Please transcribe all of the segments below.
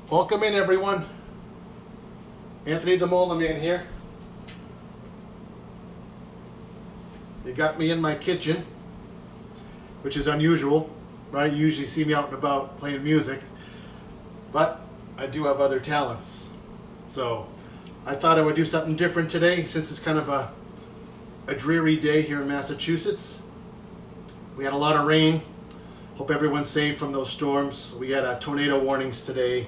Welcome in, everyone. Anthony the Molar Man here. You got me in my kitchen, which is unusual, right? You usually see me out and about playing music, but I do have other talents. So I thought I would do something different today since it's kind of a dreary day here in Massachusetts. We had a lot of rain. Hope everyone's safe from those storms. We had tornado warnings today,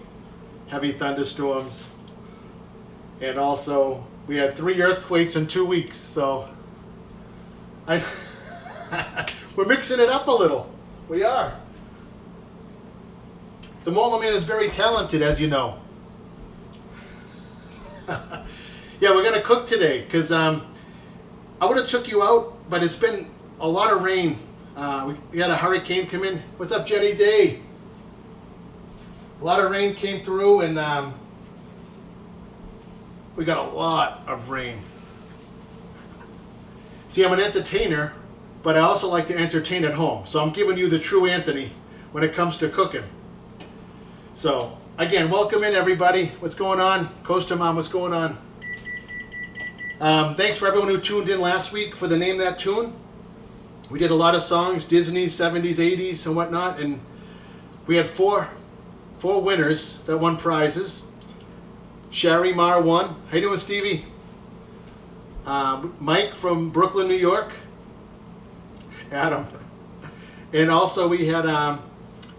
heavy thunderstorms, and also we had 3 earthquakes in 2 weeks. So we're mixing it up a little. We are. The Molar Man is very talented, as you know. Yeah, we're gonna cook today because I would have took you out, but it's been a lot of rain. We had a hurricane come in. What's up, Jenny Day? A lot of rain came through, and we got a lot of rain. See, I'm an entertainer, but I also like to entertain at home. So I'm giving you the true Anthony when it comes to cooking. So, again, welcome in, everybody. What's going on? Coaster Mom, what's going on? Thanks for everyone who tuned in last week for the Name That Tune. We did a lot of songs, Disney, 70s, 80s, and whatnot, and we had four winners that won prizes. Sherry Marr won. How you doing, Stevie? Mike from Brooklyn, New York. Adam. And also we had,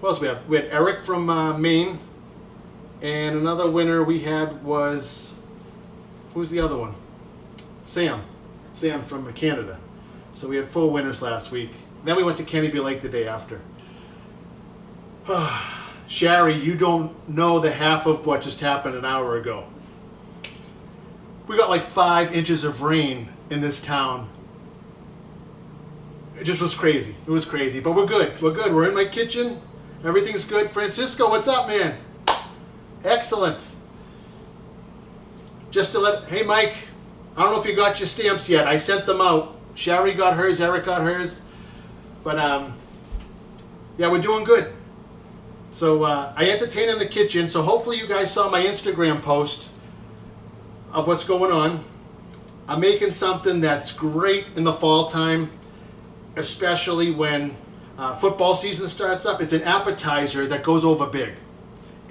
what else we have? We had Eric from Maine. And another winner we had was, who's the other one? Sam. Sam from Canada. So we had 4 winners last week. Then we went to Kennedy Lake the day after. Sherry, you don't know the half of what just happened an hour ago. We got like 5 inches of rain in this town. It just was crazy. It was crazy. But we're good. We're good. We're in my kitchen. Everything's good. Francisco, what's up, man? Excellent. Just to let... Hey, Mike. I don't know if you got your stamps yet. I sent them out. Sherry got hers. Eric got hers. But, yeah, we're doing good. So, I entertain in the kitchen. So, hopefully you guys saw my Instagram post of what's going on. I'm making something that's great in the fall time, especially when football season starts up. It's an appetizer that goes over big.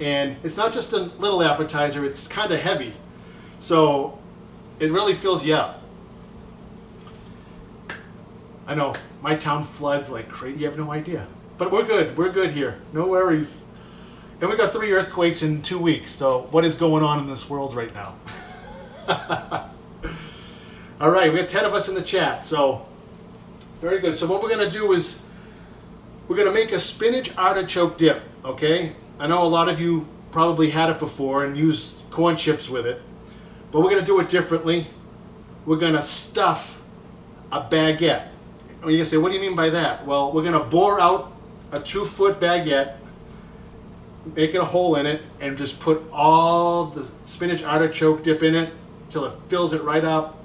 And it's not just a little appetizer, it's kind of heavy. So it really fills you up. I know, my town floods like crazy, you have no idea. But we're good here, no worries. And we got 3 earthquakes in 2 weeks, so what is going on in this world right now? All right, we got 10 of us in the chat, so very good. So what we're going to do is we're going to make a spinach artichoke dip, okay? I know a lot of you probably had it before and used corn chips with it, but we're going to do it differently. We're going to stuff a baguette. And you're going to say, what do you mean by that? Well, we're going to bore out a 2-foot baguette, make a hole in it, and just put all the spinach artichoke dip in it until it fills it right up.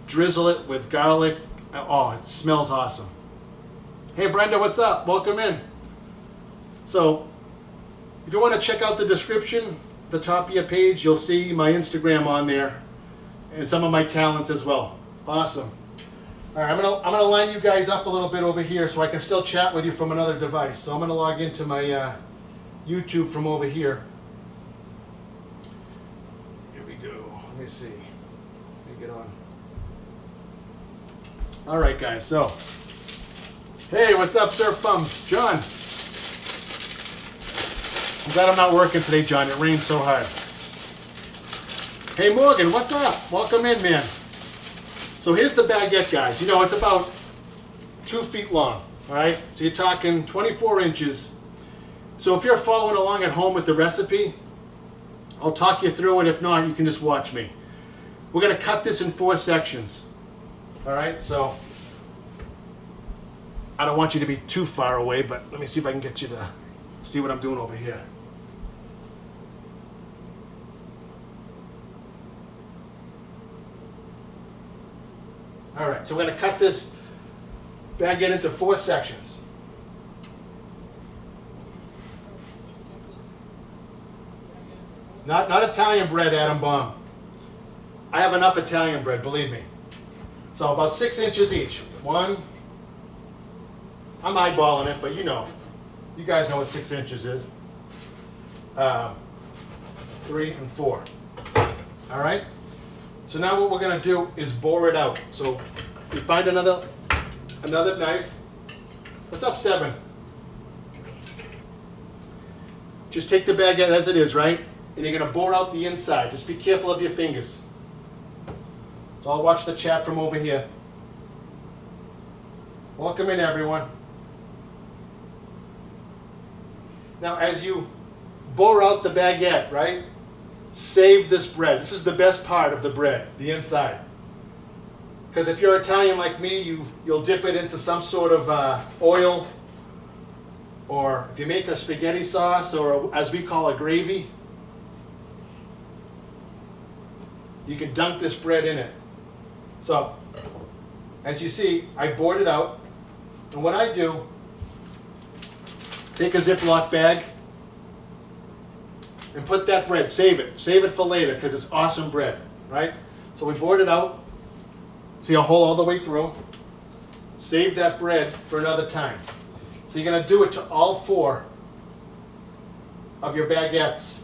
Drizzle it with garlic. Oh, it smells awesome. Hey Brenda, what's up? Welcome in. So, if you want to check out the description, the top of your page, you'll see my Instagram on there and some of my talents as well. Awesome. All right, I'm gonna line you guys up a little bit over here so I can still chat with you from another device. So I'm gonna log into my YouTube from over here. Here we go. Let me see. Let me get on. All right, guys. So, hey, what's up, Surf Bum? John. I'm glad I'm not working today, John. It rained so hard. Hey, Morgan, what's up? Welcome in, man. So here's the baguette, guys. You know, it's about 2 feet long, all right? So you're talking 24 inches. So if you're following along at home with the recipe, I'll talk you through it. If not, you can just watch me. We're going to cut this in 4 sections, all right? So I don't want you to be too far away, but let me see if I can get you to see what I'm doing over here. All right, so we're going to cut this baguette into 4 sections. Not Italian bread, Adam Bomb. I have enough Italian bread, believe me. So about 6 inches each. One. I'm eyeballing it, but you know. You guys know what 6 inches is. 3 and 4. All right? So now what we're going to do is bore it out. So you find another knife. What's up, 7? Just take the baguette as it is, right? And you're going to bore out the inside. Just be careful of your fingers. So I'll watch the chat from over here. Welcome in, everyone. Now, as you bore out the baguette, right? Save this bread. This is the best part of the bread, the inside. Because if you're Italian like me, you'll dip it into some sort of oil, or if you make a spaghetti sauce, or as we call a gravy, you can dunk this bread in it. So, as you see, I bored it out, and what I do, take a Ziploc bag and put that bread, save it for later because it's awesome bread, right? So we bored it out, see a hole all the way through, save that bread for another time. So you're going to do it to all 4 of your baguettes.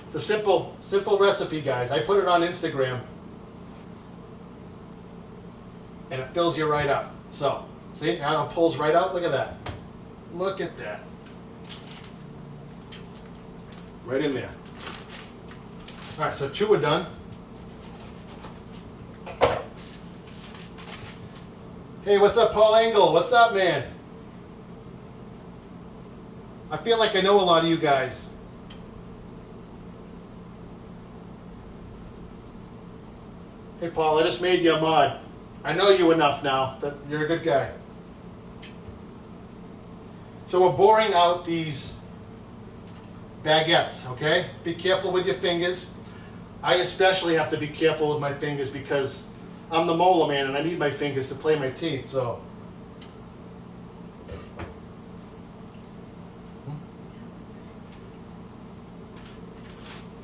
It's a simple recipe, guys. I put it on Instagram and it fills you right up. So, see how it pulls right out? Look at that. Look at that. Right in there. All right, so 2 are done. Hey, what's up, Paul Engel? What's up, man? I feel like I know a lot of you guys. Hey, Paul, I just made you a mod. I know you enough now that you're a good guy. So we're boring out these baguettes, okay? Be careful with your fingers. I especially have to be careful with my fingers because I'm the Molar man and I need my fingers to play my teeth, so.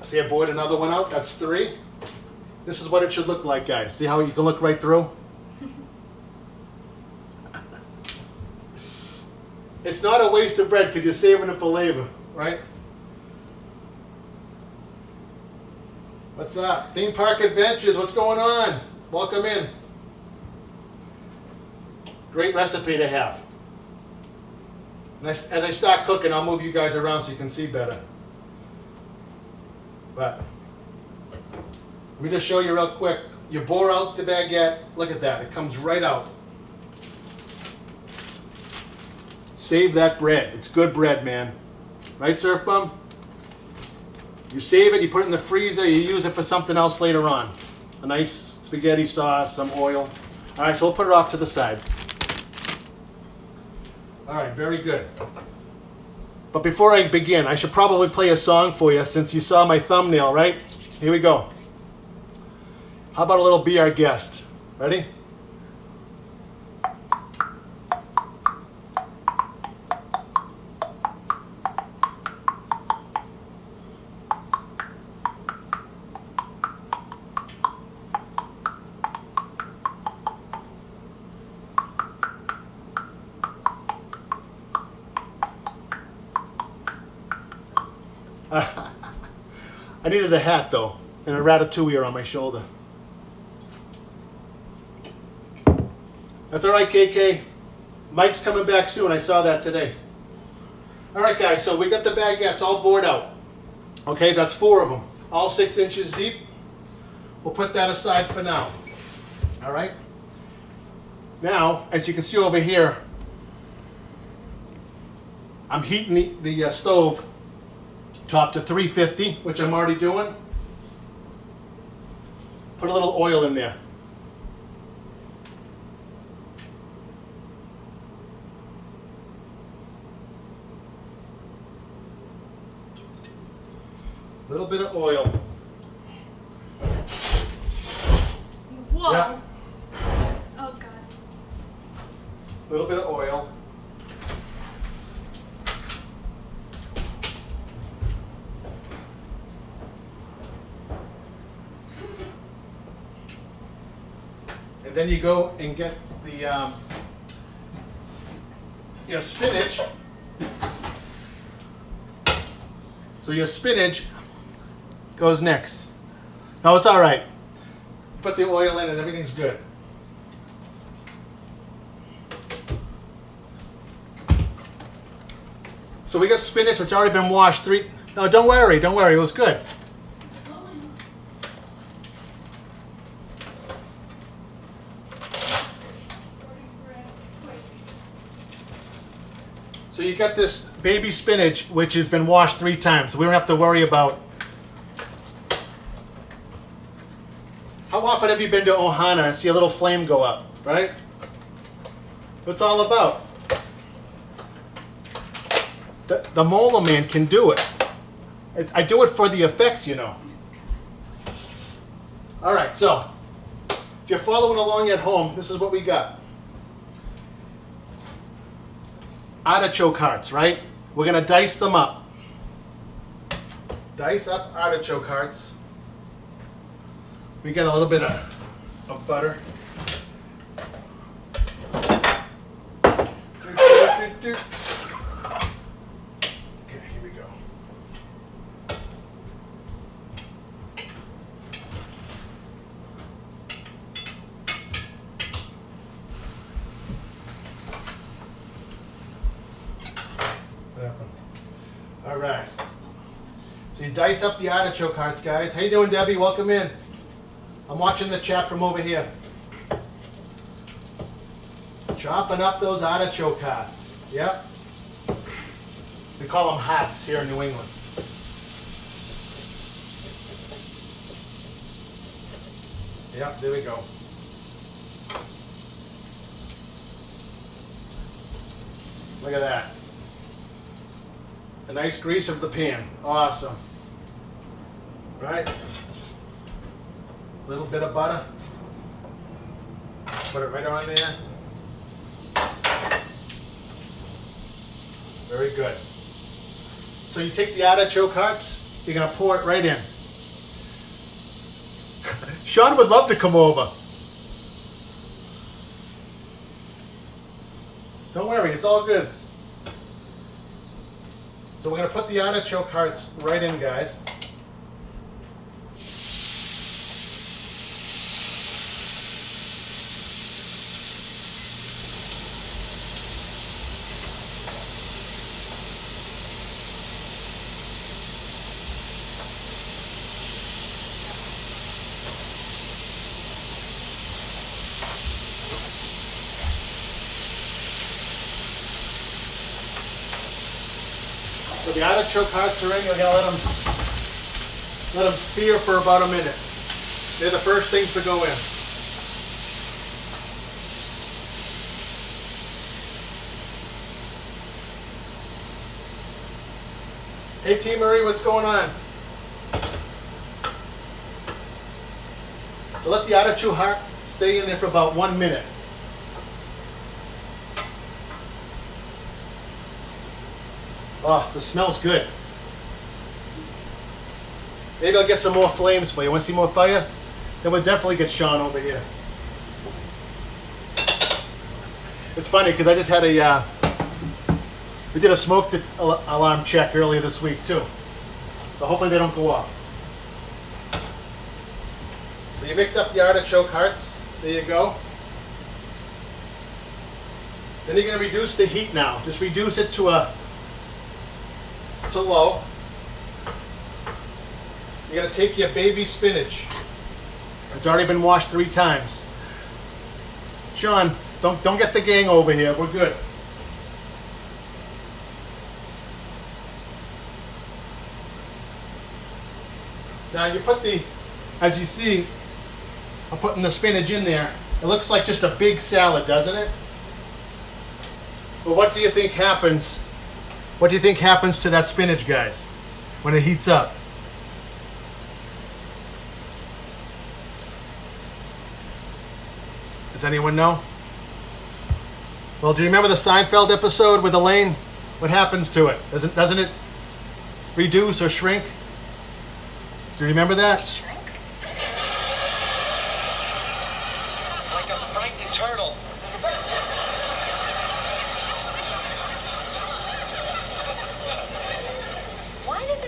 See, I bored another one out. That's 3. This is what it should look like, guys. See how you can look right through? It's not a waste of bread because you're saving it for later, right? What's up? Theme Park Adventures, what's going on? Welcome in. Great recipe to have. And as I start cooking, I'll move you guys around so you can see better. But let me just show you real quick. You bore out the baguette. Look at that. It comes right out. Save that bread. It's good bread, man. Right, Surf Bum? You save it, you put it in the freezer, you use it for something else later on. A nice spaghetti sauce, some oil. All right, so we'll put it off to the side. All right, very good. But before I begin, I should probably play a song for you since you saw my thumbnail, right? Here we go. How about a little Be Our Guest? Ready? I needed a hat though, and a ratatouille on my shoulder. That's all right, KK. Mike's coming back soon. I saw that today. All right, guys. So we got the baguettes all bored out. Okay, that's 4 of them, all 6 inches deep. We'll put that aside for now. All right. Now, as you can see over here, I'm heating the stove top to 350, which I'm already doing. Put a little oil in there. A little bit of oil. Whoa. Yeah. Oh, God. A little bit of oil. And then you go and get the your spinach. So your spinach goes next. No, it's all right. Put the oil in and everything's good. So we got spinach that's already been washed No, don't worry, it was good. So you got this baby spinach which has been washed 3 times, so we don't have to worry about. How often have you been to Ohana and see a little flame go up, right? What's all about? The Molar man can do it. I do it for the effects, you know. All right, so if you're following along at home, this is what we got. Artichoke hearts, right? We're gonna dice them up. Dice up artichoke hearts. We got a little bit of butter. Okay, here we go. What happened? All right. So you dice up the artichoke hearts, guys. How you doing, Debbie? Welcome in. I'm watching the chat from over here. Chopping up those artichoke hearts. Yep. We call them hats here in New England. Yep, there we go. Look at that. A nice grease of the pan. Awesome. Right? Little bit of butter. Put it right on there. Very good. So you take the artichoke hearts, you're going to pour it right in. Sean would love to come over. Don't worry, it's all good. So we're going to put the artichoke hearts right in, guys. So the artichoke hearts are in. You're gonna let them sear for about a minute. They're the first things to go in. Hey T. Marie, what's going on? So let the artichoke heart stay in there for about 1 minute. Oh, the smells good. Maybe I'll get some more flames for you. Want to see more fire? Then we'll definitely get Sean over here. It's funny because I just had we did a smoke alarm check earlier this week too. So hopefully they don't go off. So you mix up the artichoke hearts. There you go. Then you're going to reduce the heat now. Just reduce it to low. You're going to take your baby spinach. It's already been washed 3 times. Sean, don't get the gang over here. We're good. Now you put as you see, I'm putting the spinach in there. It looks like just a big salad, doesn't it? But what do you think happens? What do you think happens to that spinach, guys, when it heats up? Does anyone know? Well, do you remember the Seinfeld episode with Elaine? What happens to it? Doesn't it reduce or shrink? Do you remember that? It shrinks? Like a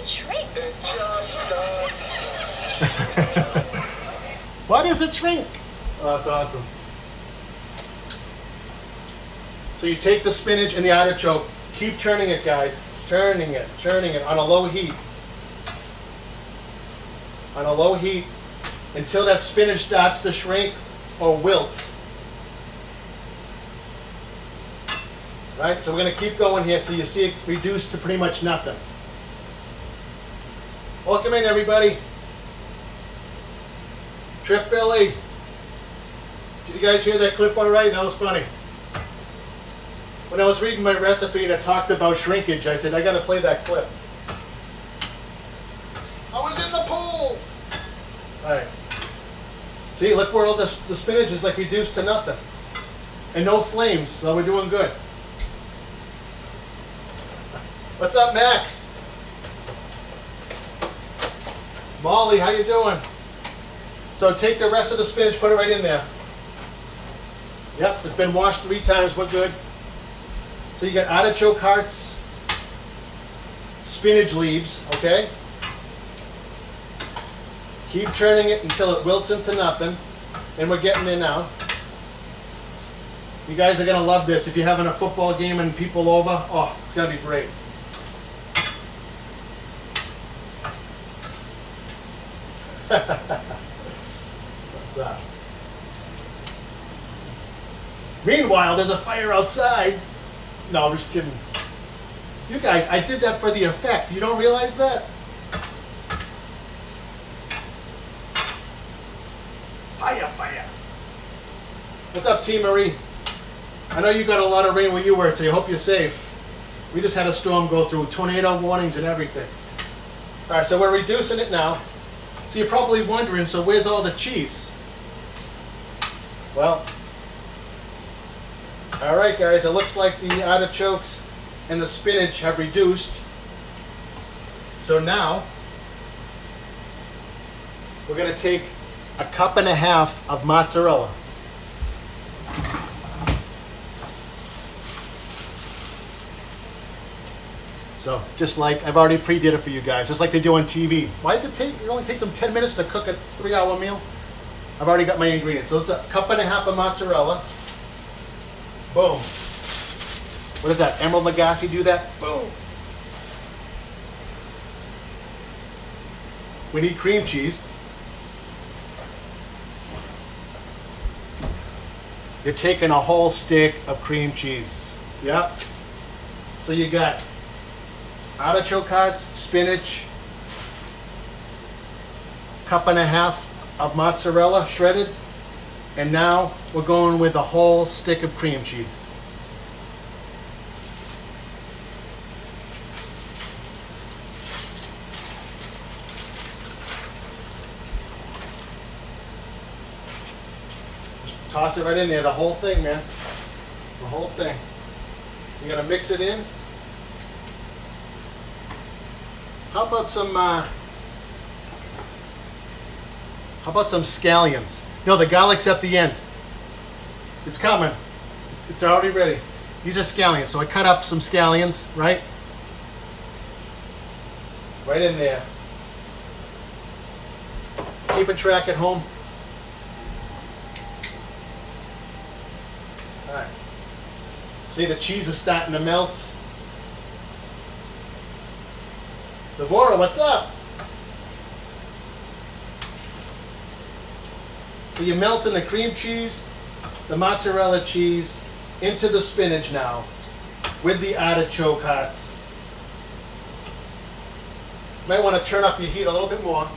it shrink? It just does. Why does it shrink? Oh, that's awesome. So you take the spinach and the artichoke, keep turning it, guys. Turning it on a low heat. On a low heat until that spinach starts to shrink or wilt. Right? So we're going to keep going here till you see it reduced to pretty much nothing. Welcome in, everybody. Trip Billy. Did you guys hear that clip all right? That was funny. When I was reading my recipe and it talked about shrinkage, I said, I got to play that clip. I was in the pool. All right. See, look where all the spinach is like reduced to nothing. And no flames, so we're doing good. What's up, Max? Molly, how you doing? So take the rest of the spinach, put it right in there. Yep, it's been washed 3 times, we're good. So you got artichoke hearts, spinach leaves, okay? Keep turning it until it wilts into nothing. And we're getting there now. You guys are gonna love this. If you're having a football game and people over, oh, it's gonna be great. What's up? Meanwhile, there's a fire outside. No, I'm just kidding. You guys, I did that for the effect. You don't realize that? Fire, fire. What's up, T. Marie? I know you got a lot of rain where you were, so I hope you're safe. We just had a storm go through, tornado warnings and everything. All right, so we're reducing it now. So you're probably wondering, so where's all the cheese? Well, all right, guys, it looks like the artichokes and the spinach have reduced. So now, we're going to take a 1.5 cups of mozzarella. So, just like, I've already pre-did it for you guys, just like they do on TV. Why does it only takes them 10 minutes to cook a 3-hour meal? I've already got my ingredients. So it's a 1.5 cups of mozzarella. Boom. What is that? Emerald Lagasse do that? Boom. We need cream cheese. You're taking a whole stick of cream cheese. Yep. So you got artichoke hearts, spinach, 1.5 cups of mozzarella shredded, and now we're going with a whole stick of cream cheese. Just toss it right in there, the whole thing, man. The whole thing. You're gonna mix it in. How about some scallions? No, the garlic's at the end. It's coming. It's already ready. These are scallions. So I cut up some scallions, right? Right in there. Keeping track at home. All right. See, the cheese is starting to melt. Devora, what's up? So you're melting the cream cheese, the mozzarella cheese into the spinach now with the artichoke hearts. Might want to turn up your heat a little bit more.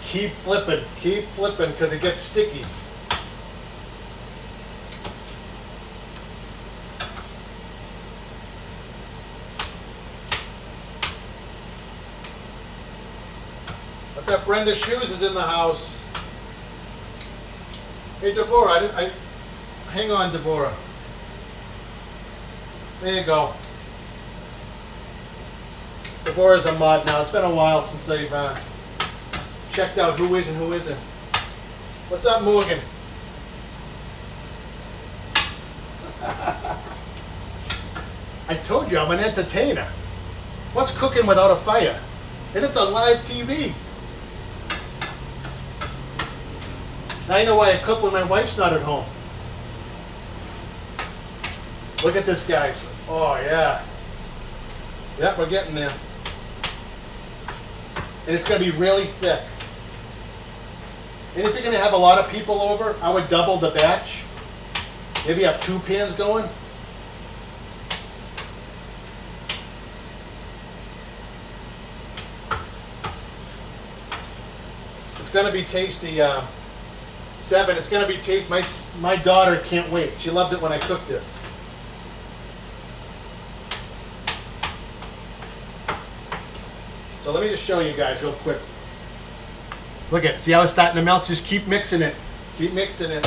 Keep flipping because it gets sticky. What's up? Brenda Shoes is in the house. Hey, Devora, hang on, Devora. There you go. Devora's a mod now. It's been a while since I've checked out who is and who isn't. What's up, Morgan? I told you I'm an entertainer. What's cooking without a fire? And it's on live TV. Now you know why I cook when my wife's not at home. Look at this, guys. Oh, yeah. Yeah, we're getting there. And it's going to be really thick. And if you're going to have a lot of people over, I would double the batch. Maybe have 2 pans going. It's going to be tasty. 7. It's going to be tasty. My daughter can't wait. She loves it when I cook this. So let me just show you guys real quick. Look at it. See how it's starting to melt? Just keep mixing it. Keep mixing it.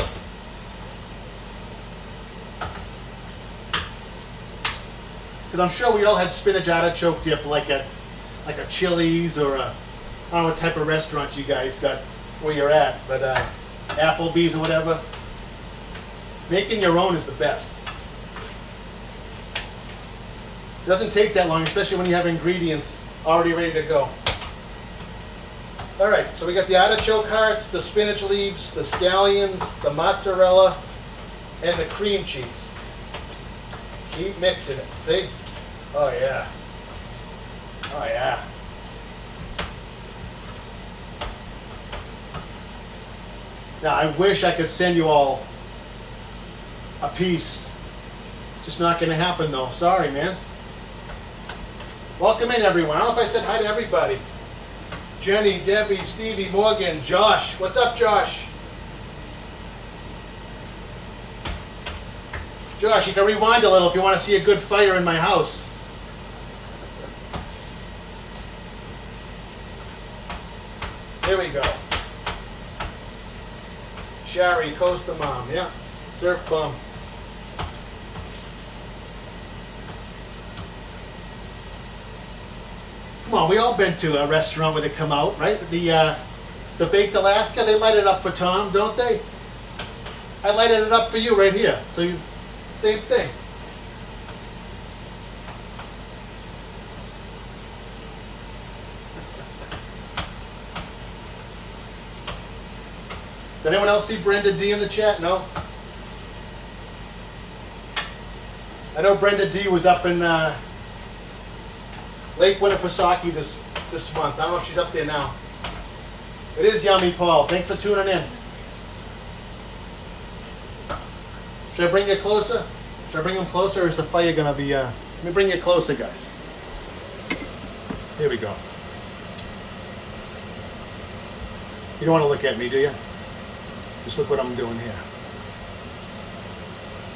Because I'm sure we all had spinach artichoke dip like a Chili's or I don't know what type of restaurants you guys got where you're at, but Applebee's or whatever. Making your own is the best. It doesn't take that long, especially when you have ingredients already ready to go. All right, so we got the artichoke hearts, the spinach leaves, the scallions, the mozzarella, and the cream cheese. Keep mixing it. See? Oh yeah. Oh yeah. Now I wish I could send you all a piece. Just not going to happen though. Sorry, man. Welcome in, everyone. I don't know if I said hi to everybody. Jenny, Debbie, Stevie, Morgan, Josh. What's up, Josh? Josh, you can rewind a little if you want to see a good fire in my house. Here we go. Shari, Costa Mom. Yeah. Surf Bum. Come on, we all been to a restaurant where they come out, right? The Baked Alaska, they light it up for Tom, don't they? I lighted it up for you right here. So you, same thing. Did anyone else see Brenda D in the chat? No? I know Brenda D was up in Lake Winnipesaukee this month. I don't know if she's up there now. It is yummy, Paul. Thanks for tuning in. Should I bring you closer? Should I bring them closer, or is the fire going to be... Let me bring you closer, guys. Here we go. You don't want to look at me, do you? Just look what I'm doing here.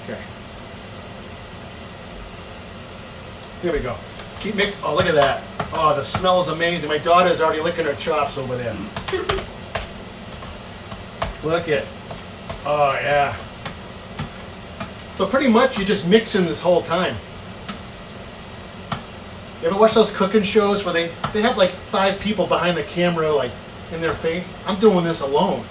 Okay. Here we go. Keep mixing. Oh, look at that. Oh, the smell is amazing. My daughter's already licking her chops over there. Look at. Oh, yeah. So pretty much you're just mixing this whole time. You ever watch those cooking shows where they have like 5 people behind the camera, like in their face? I'm doing this alone.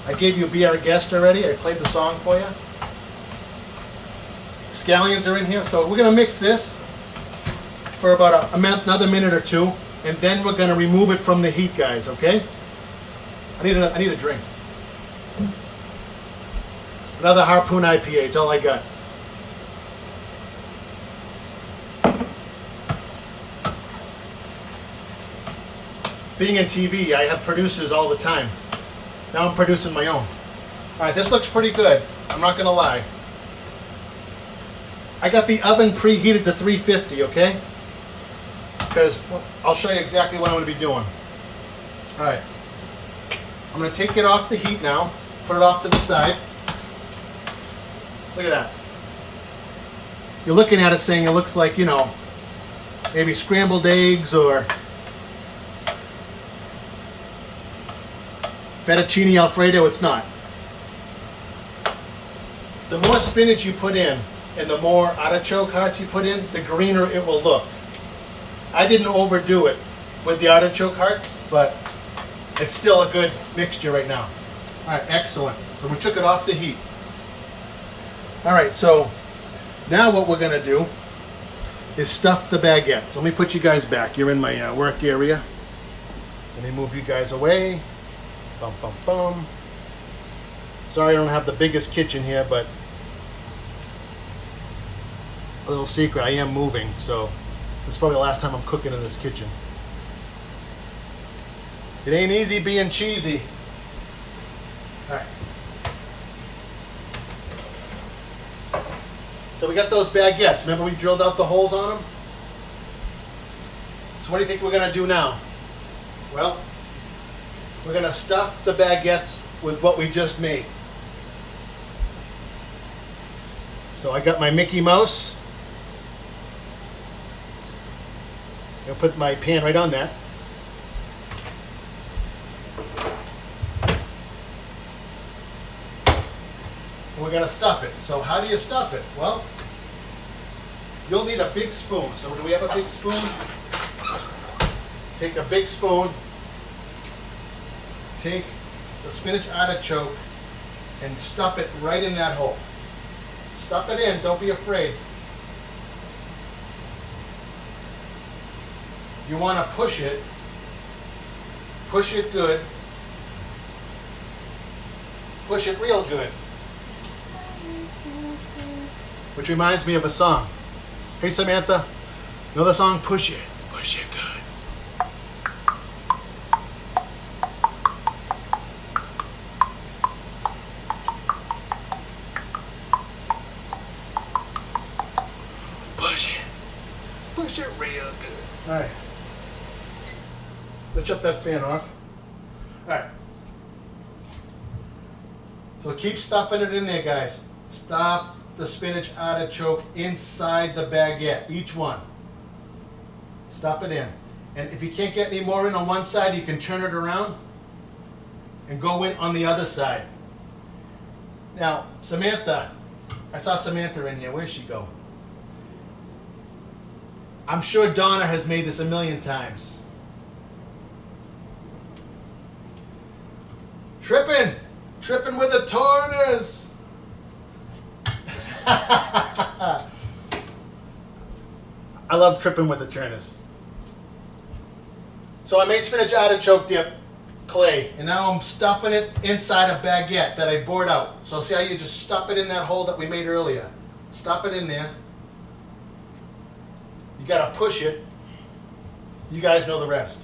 I gave you Be Our Guest already. I played the song for you. Scallions are in here, so we're going to mix this for about another minute or 2, and then we're going to remove it from the heat, guys, okay? I need a drink. Another Harpoon IPA, it's all I got. Being in TV, I have producers all the time. Now I'm producing my own. All right, this looks pretty good. I'm not going to lie. I got the oven preheated to 350, okay? Because I'll show you exactly what I'm going to be doing. All right. I'm going to take it off the heat now, put it off to the side. Look at that. You're looking at it saying it looks like, you know, maybe scrambled eggs or fettuccine Alfredo. It's not. The more spinach you put in and the more artichoke hearts you put in, the greener it will look. I didn't overdo it with the artichoke hearts, but it's still a good mixture right now. All right, excellent. So we took it off the heat. All right, so Now what we're gonna do is stuff the baguettes. Let me put you guys back. You're in my work area. Let me move you guys away. Bum, bum, bum. Sorry I don't have the biggest kitchen here, but a little secret, I am moving, so this is probably the last time I'm cooking in this kitchen. It ain't easy being cheesy. All right. So we got those baguettes. Remember we drilled out the holes on them? So what do you think we're gonna do now? Well, we're gonna stuff the baguettes with what we just made. So I got my Mickey Mouse. I'll put my pan right on that. And we're gonna stuff it. So how do you stuff it? Well, you'll need a big spoon. So do we have a big spoon? Take a big spoon, take the spinach artichoke and stuff it right in that hole. Stuff it in, don't be afraid. You want to push it good, push it real good. Which reminds me of a song. Hey Samantha, you know the song Push It Good. Push it real good. All right. Let's shut that fan off. All right. So keep stuffing it in there, guys. Stuff the spinach artichoke inside the baguette, each one. Stuff it in. And if you can't get any more in on one side, you can turn it around and go in on the other side. Now, Samantha, I saw Samantha in here. Where'd she go? I'm sure Donna has made this a million times. Tripping with the torners. I love tripping with the turners. So I made spinach artichoke dip clay, and now I'm stuffing it inside a baguette that I bored out. So see how you just stuff it in that hole that we made earlier. Stuff it in there. You gotta push it. You guys know the rest.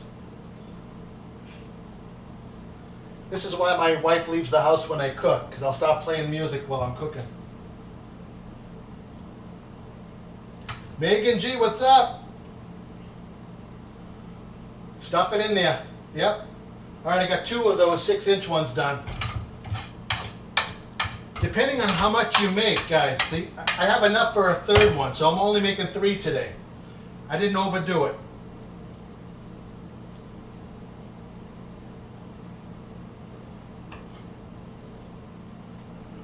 This is why my wife leaves the house when I cook, because I'll stop playing music while I'm cooking. Megan G, what's up? Stuff it in there. Yep. All right, I got 2 of those 6-inch ones done. Depending on how much you make, guys, see, I have enough for a 3rd one, so I'm only making 3 today. I didn't overdo it.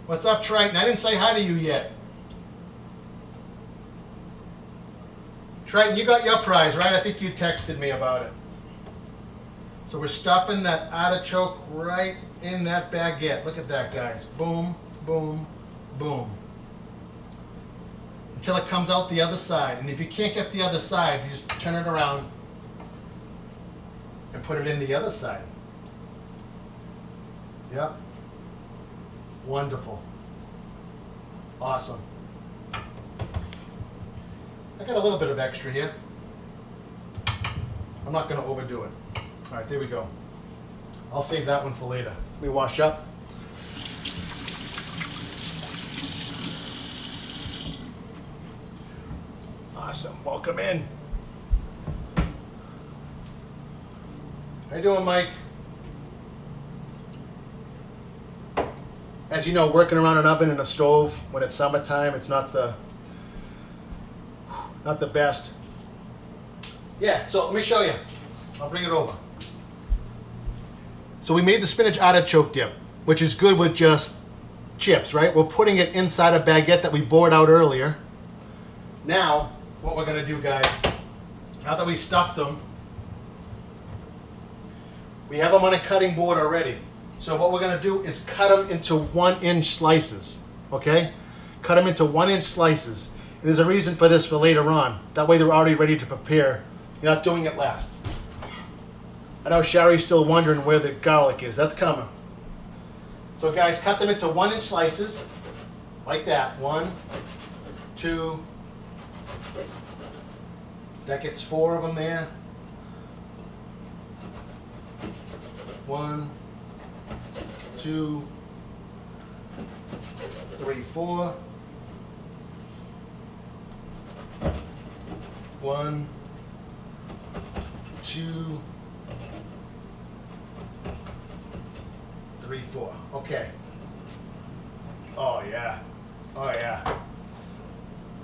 What's up, Triton? I didn't say hi to you yet. Triton, you got your prize, right? I think you texted me about it. So we're stuffing that artichoke right in that baguette. Look at that, guys. Boom, boom, boom. Until it comes out the other side. And if you can't get the other side, you just turn it around and put it in the other side. Yep. Wonderful. Awesome. I got a little bit of extra here. I'm not going to overdo it. All right, there we go. I'll save that one for later. Let me wash up. Awesome. Welcome in. How you doing, Mike? As you know, working around an oven and a stove when it's summertime, it's not the best. Yeah, so let me show you. I'll bring it over. So we made the spinach artichoke dip, which is good with just chips, right? We're putting it inside a baguette that we bored out earlier. Now, what we're gonna do, guys, now that we stuffed them, we have them on a cutting board already. So what we're gonna do is cut them into 1-inch slices, okay? Cut them into 1-inch slices. And there's a reason for this for later on. That way they're already ready to prepare. You're not doing it last. I know Shari's still wondering where the garlic is. That's coming. So guys, cut them into 1-inch slices. Like that. 1, 2. That gets 4 of them there. 1, 2, 3, 4. 1, 2, 3, 4. Okay. Oh yeah. Oh yeah.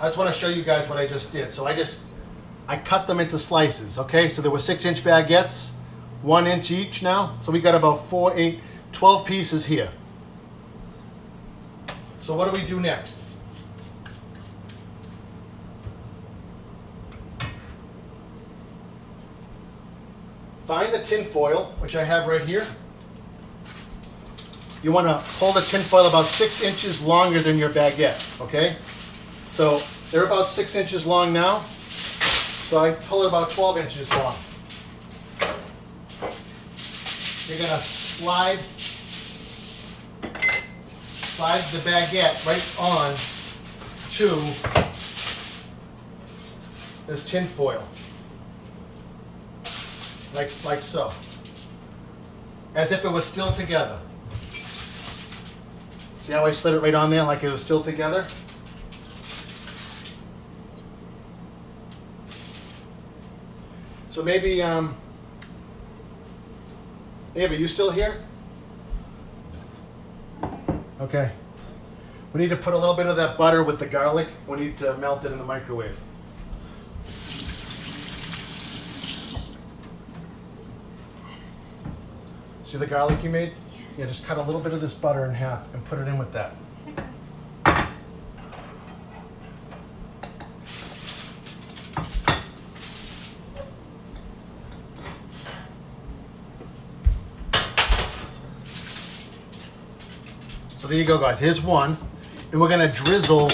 I just want to show you guys what I just did. So I cut them into slices. Okay. So there were 6-inch baguettes, 1 inch each now. So we got about 4, 8, 12 pieces here. So what do we do next? Find the tin foil, which I have right here. You want to hold the tin foil about 6 inches longer than your baguette, okay? So they're about 6 inches long now. So I pull it about 12 inches long. You're going to slide the baguette right on to this tin foil. Like so. As if it was still together. See how I slid it right on there like it was still together? So maybe, Ava, you still here? Okay. We need to put a little bit of that butter with the garlic. We need to melt it in the microwave. See the garlic you made? Yes. Yeah, just cut a little bit of this butter in half and put it in with that. So there you go, guys. Here's one. And we're going to drizzle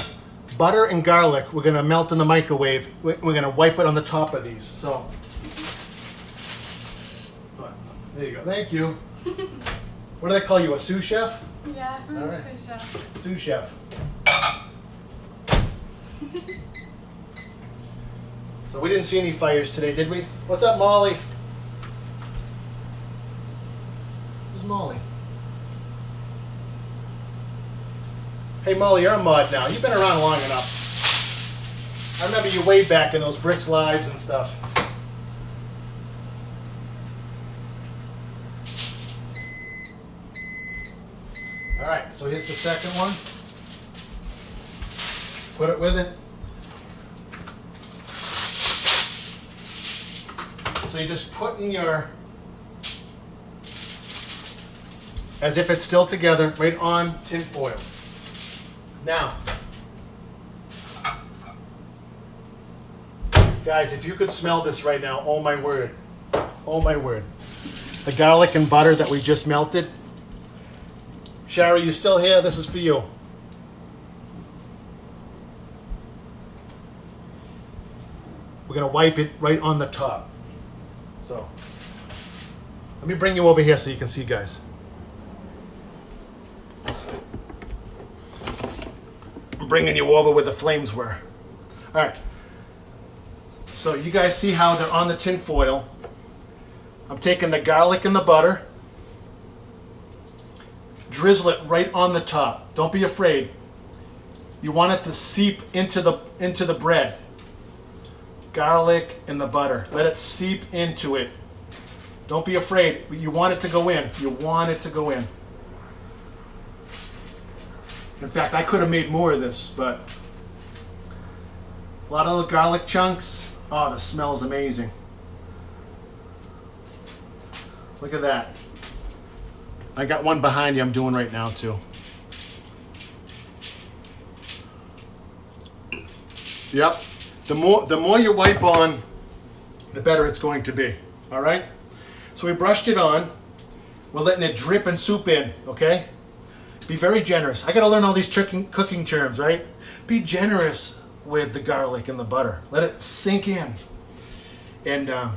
butter and garlic. We're going to melt in the microwave. We're going to wipe it on the top of these. So there you go. Thank you. What do they call you? A sous chef? Yeah, All right. sous chef. Sous chef. So we didn't see any fires today, did we? What's up, Molly? Who's Molly? Hey, Molly, you're a mod now. You've been around long enough. I remember you way back in those Bricks Lives and stuff. All right, so here's the second one. Put it with it. So you're just putting your, as if it's still together, right on tin foil. Now, guys, if you could smell this right now, oh my word. Oh my word. The garlic and butter that we just melted. Shari, you still here? This is for you. We're going to wipe it right on the top. So, let me bring you over here so you can see, guys. I'm bringing you over where the flames were. All right. So, you guys see how they're on the tin foil. I'm taking the garlic and the butter. Drizzle it right on the top. Don't be afraid. You want it to seep into the bread. Garlic and the butter. Let it seep into it. Don't be afraid. You want it to go in. You want it to go in. In fact, I could have made more of this, but a lot of little garlic chunks. Oh, the smell is amazing. Look at that. I got one behind you I'm doing right now too. Yep. The more you wipe on, the better it's going to be. All right? So we brushed it on. We're letting it drip and soup in, okay? Be very generous. I got to learn all these cooking terms, right? Be generous with the garlic and the butter. Let it sink in. And all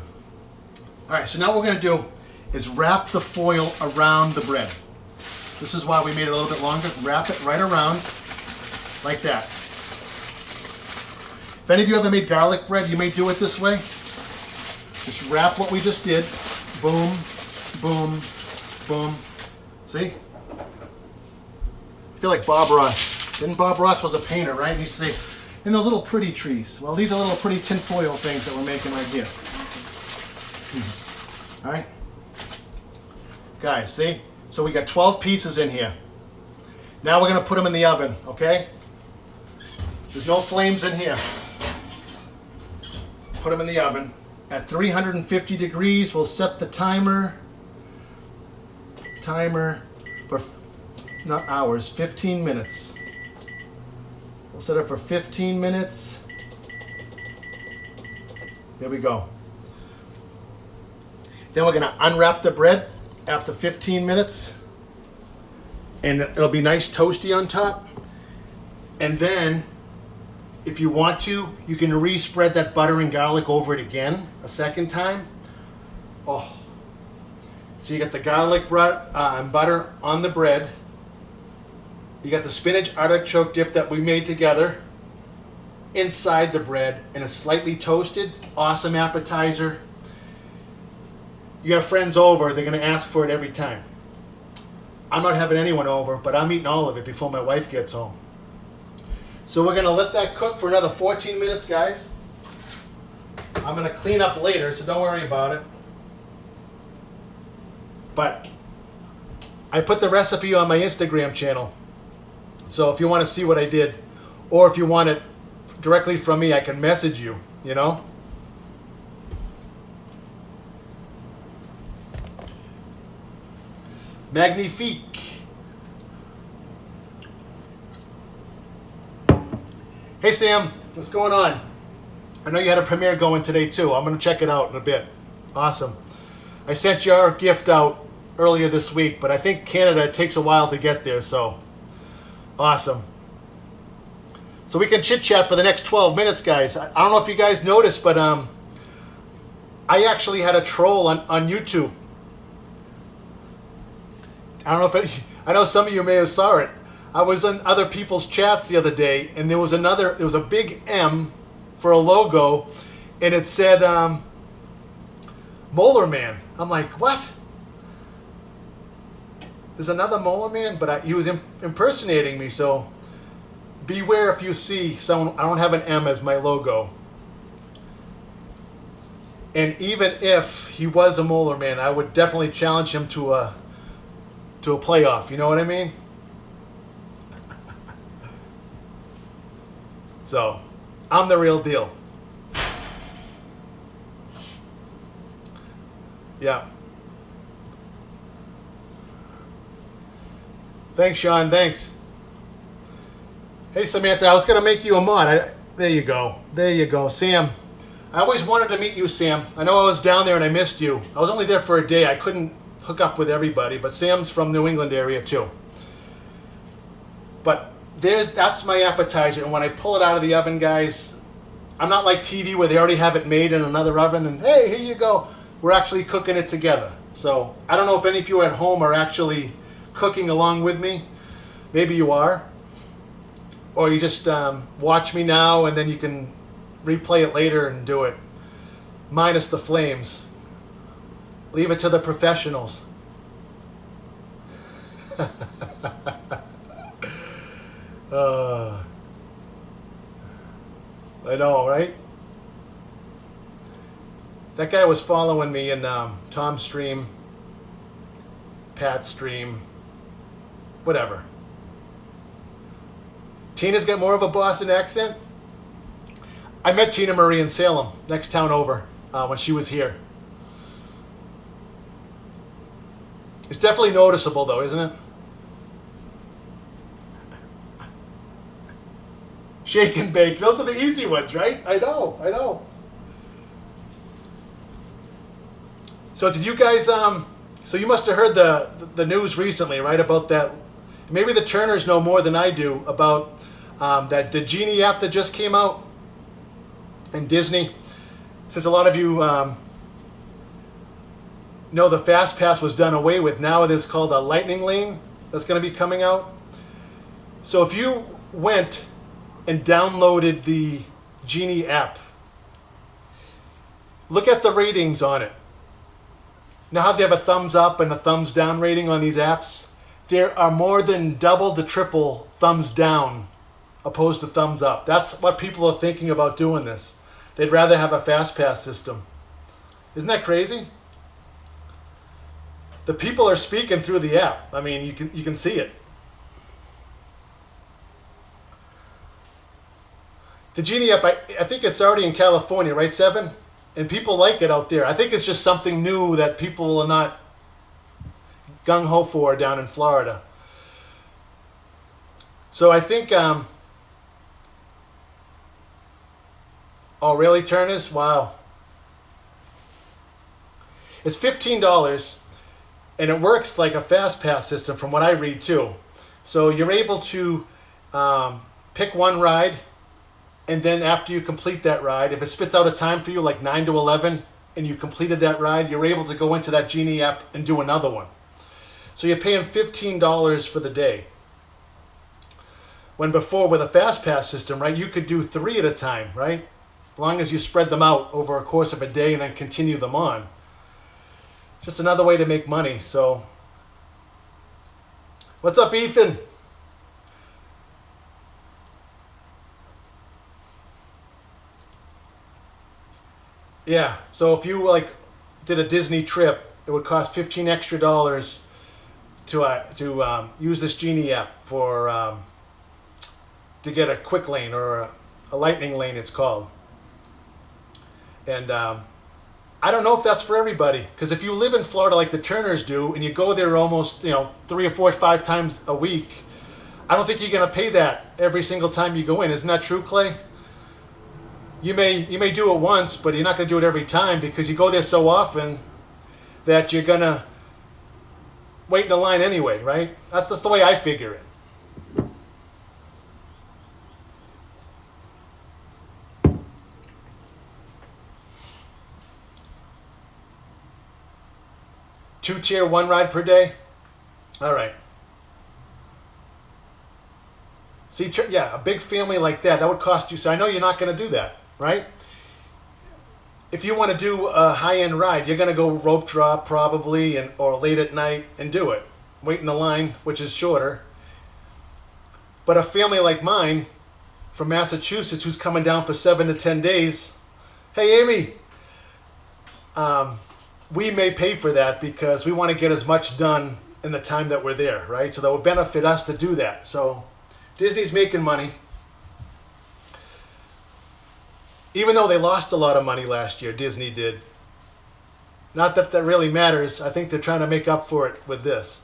right, so now what we're going to do is wrap the foil around the bread. This is why we made it a little bit longer. Wrap it right around like that. If any of you ever made garlic bread, you may do it this way. Just wrap what we just did. Boom, boom, boom. See? I feel like Bob Ross. Didn't Bob Ross was a painter, right? He used to say, and those little pretty trees. Well, these are little pretty tinfoil things that we're making right here. All right? Guys, see? So we got 12 pieces in here. Now we're going to put them in the oven, okay? There's no flames in here. Put them in the oven. At 350 degrees, we'll set the timer for, not hours, 15 minutes. We'll set it for 15 minutes. There we go. Then we're going to unwrap the bread after 15 minutes. And it'll be nice toasty on top. And then, if you want to, you can re-spread that butter and garlic over it again a second time. Oh. So you got the garlic and butter on the bread. You got the spinach artichoke dip that we made together inside the bread, and it's slightly toasted. Awesome appetizer. You have friends over, they're going to ask for it every time. I'm not having anyone over, but I'm eating all of it before my wife gets home. So we're going to let that cook for another 14 minutes, guys. I'm going to clean up later, so don't worry about it. But I put the recipe on my Instagram channel. So if you want to see what I did, or if you want it directly from me, I can message you, you know? Magnifique. Hey Sam, what's going on? I know you had a premiere going today too. I'm going to check it out in a bit. Awesome. I sent your gift out earlier this week, but I think Canada, it takes a while to get there, so awesome. So we can chit chat for the next 12 minutes, guys. I don't know if you guys noticed, but I actually had a troll on YouTube. I don't know if I know some of you may have saw it. I was in other people's chats the other day, and there was a big M for a logo, and it said Molar Man. I'm like, what? There's another Molar Man, but he was impersonating me, so beware if you see someone. I don't have an M as my logo. And even if he was a Molar Man, I would definitely challenge him to a playoff. You know what I mean? So, I'm the real deal. Yeah. Thanks, Sean. Thanks. Hey, Samantha. I was going to make you a mod. There you go. There you go. Sam. I always wanted to meet you, Sam. I know I was down there and I missed you. I was only there for a day. I couldn't hook up with everybody, but Sam's from New England area too. But that's my appetizer, and when I pull it out of the oven, guys, I'm not like TV where they already have it made in another oven and hey, here you go. We're actually cooking it together. So I don't know if any of you at home are actually cooking along with me. Maybe you are, or you just watch me now and then you can replay it later and do it minus the flames. Leave it to the professionals. I know, right? That guy was following me in Tom's stream, Pat's stream, whatever. Tina's got more of a Boston accent. I met Tina Marie in Salem, next town over, when she was here. It's definitely noticeable, though, isn't it? Shake and bake. Those are the easy ones, right? I know, I know. So did you guys, so you must have heard the news recently, right, about that. Maybe the Turners know more than I do about That the Genie app that just came out in Disney. Since a lot of you know the Fast Pass was done away with, now it is called a Lightning Lane that's going to be coming out. So if you went and downloaded the Genie app, look at the ratings on it. Now how they have a thumbs up and a thumbs down rating on these apps? There are more than double to triple thumbs down opposed to thumbs up. That's what people are thinking about doing this. They'd rather have a fast pass system. Isn't that crazy? The people are speaking through the app. I mean, you can see it. The Genie app, I think it's already in California, right, Seven? And people like it out there. I think it's just something new that people are not gung-ho for down in Florida. So I think... Oh, really, Turners? Wow. It's $15, and it works like a fast pass system from what I read, too. So you're able to pick one ride, and then after you complete that ride, if it spits out a time for you, like 9 to 11, and you completed that ride, you're able to go into that Genie app and do another one. So you're paying $15 for the day. When before, with a fast pass system, right, you could do 3 at a time, right? As long as you spread them out over a course of a day and then continue them on. Just another way to make money. So, what's up, Ethan? Yeah, so if you did a Disney trip, it would cost $15 extra to use this Genie app for to get a quick lane or a lightning lane, it's called. And I don't know if that's for everybody, because if you live in Florida like the Turners do, and you go there almost 3 or 4 or 5 times a week, I don't think you're going to pay that every single time you go in. Isn't that true, Clay? You may do it once, but you're not going to do it every time because you go there so often that you're going to wait in a line anyway, right? That's the way I figure it. Two-tier, 1 ride per day? All right. See, yeah, a big family like that would cost you. So I know you're not going to do that, right? If you want to do a high-end ride, you're going to go rope drop probably, or late at night and do it. Wait in the line, which is shorter. But a family like mine from Massachusetts who's coming down for 7 to 10 days, hey, Amy, we may pay for that because we want to get as much done in the time that we're there, right? So that would benefit us to do that. So Disney's making money. Even though they lost a lot of money last year, Disney did. Not that that really matters. I think they're trying to make up for it with this.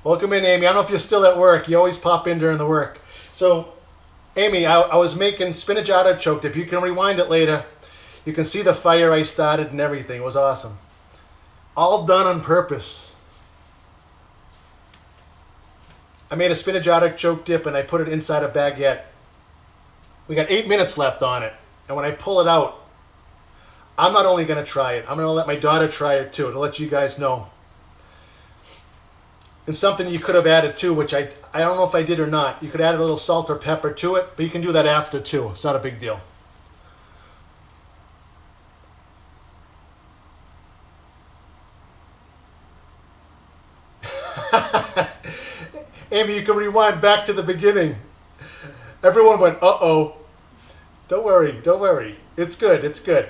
Welcome in, Amy. I don't know if you're still at work. You always pop in during the work. So, Amy, I was making spinach artichoke dip. You can rewind it later. You can see the fire I started and everything. It was awesome. All done on purpose. I made a spinach artichoke dip and I put it inside a baguette. We got 8 minutes left on it. And when I pull it out, I'm not only going to try it, I'm going to let my daughter try it too, to let you guys know. And something you could have added too, which I don't know if I did or not. You could add a little salt or pepper to it, but you can do that after too. It's not a big deal. Amy, you can rewind back to the beginning. Everyone went, uh-oh. Don't worry, don't worry. It's good, it's good.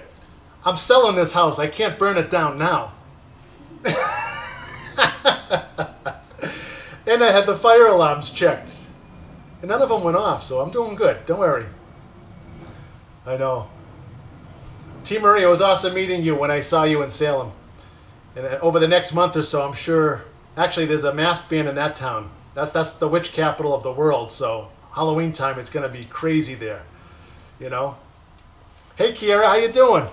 I'm selling this house. I can't burn it down now. And I had the fire alarms checked. And none of them went off, so I'm doing good. Don't worry. I know. T. Marie, it was awesome meeting you when I saw you in Salem. And over the next month or so, I'm sure... Actually, there's a mask ban in that town. That's the witch capital of the world, so Halloween time, it's going to be crazy there. You know? Hey, Kiara, how you doing?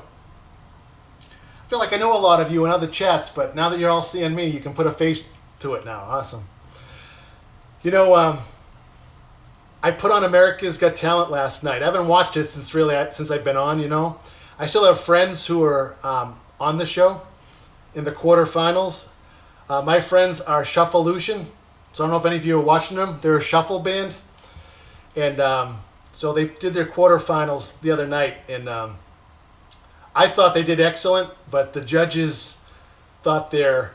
I feel like I know a lot of you in other chats, but now that you're all seeing me, you can put a face to it now. Awesome. You know, I put on America's Got Talent last night. I haven't watched it since I've been on, you know. I still have friends who are on the show in the quarterfinals. My friends are Shufflelution. So I don't know if any of you are watching them. They're a shuffle band. And so they did their quarterfinals the other night. And I thought they did excellent, but the judges thought their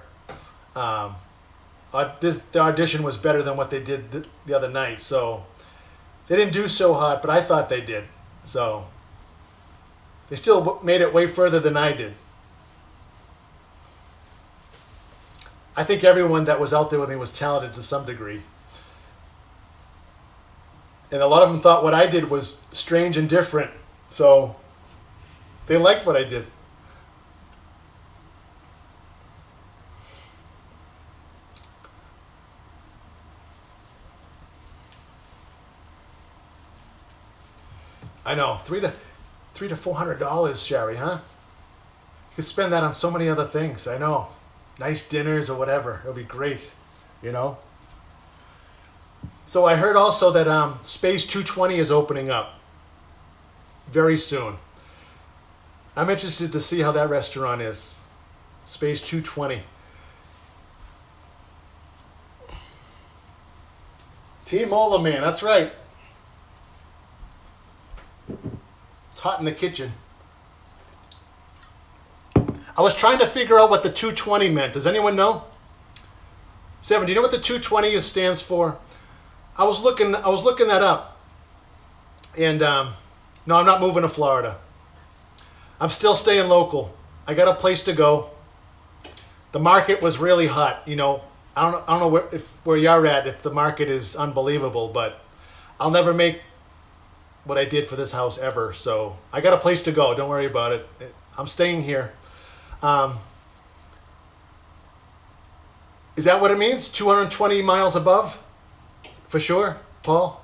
audition was better than what they did the other night. So they didn't do so hot, but I thought they did. So they still made it way further than I did. I think everyone that was out there with me was talented to some degree. And a lot of them thought what I did was strange and different. So they liked what I did. I know, $300 to $400, Sherry, huh? You could spend that on so many other things. I know, nice dinners or whatever. It'll be great, you know. So I heard also that Space 220 is opening up very soon. I'm interested to see how that restaurant is. Space 220. Team Molar Man, that's right. It's hot in the kitchen. I was trying to figure out what the 220 meant. Does anyone know? Seven, do you know what the 220 stands for? I was looking that up. And no, I'm not moving to Florida. I'm still staying local. I got a place to go. The market was really hot. You know, I don't know where you're at, if the market is unbelievable, but I'll never make what I did for this house ever. So I got a place to go. Don't worry about it. I'm staying here. Is that what it means? 220 miles above? For sure? Paul,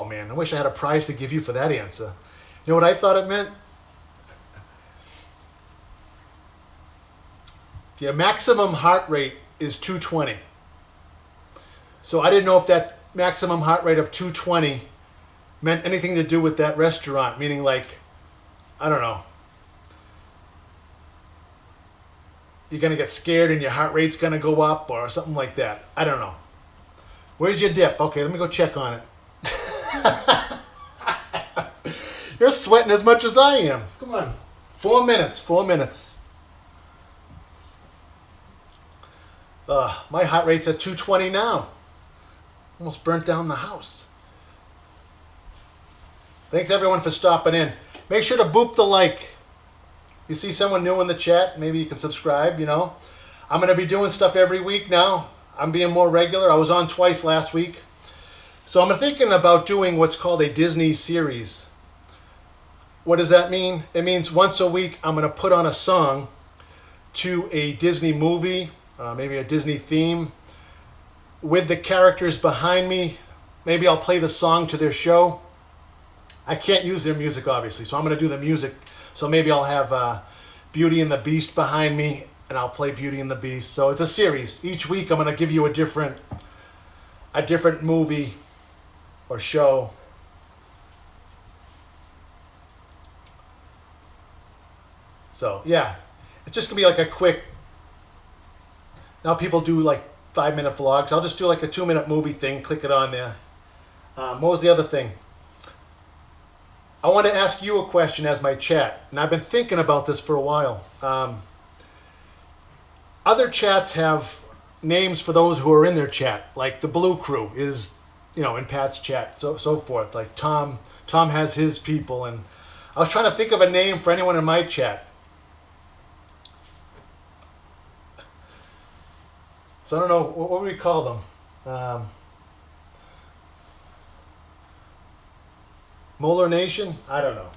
man, I wish I had a prize to give you for that answer. You know what I thought it meant? The maximum heart rate is 220. So I didn't know if that maximum heart rate of 220 meant anything to do with that restaurant, meaning like, I don't know, you're going to get scared and your heart rate's going to go up or something like that. I don't know. Where's your dip? Okay, let me go check on it. You're sweating as much as I am. Come on. 4 minutes. My heart rate's at 220 now. Almost burnt down the house. Thanks everyone for stopping in. Make sure to boop the like. If you see someone new in the chat, maybe you can subscribe, you know. I'm going to be doing stuff every week now. I'm being more regular. I was on twice last week. So I'm thinking about doing what's called a Disney series. What does that mean? It means once a week I'm going to put on a song to a Disney movie, maybe a Disney theme, with the characters behind me. Maybe I'll play the song to their show. I can't use their music, obviously, so I'm going to do the music. So maybe I'll have Beauty and the Beast behind me, and I'll play Beauty and the Beast. So it's a series. Each week I'm going to give you a different movie or show. So yeah, it's just going to be like a quick, now people do like 5-minute vlogs. I'll just do like a 2-minute movie thing, click it on there. What was the other thing? I want to ask you a question as my chat, and I've been thinking about this for a while. Other chats have names for those who are in their chat, like the Blue Crew is, you know, in Pat's chat, so forth. Like Tom has his people, and I was trying to think of a name for anyone in my chat. So I don't know, what do we call them? Molar Nation? I don't know.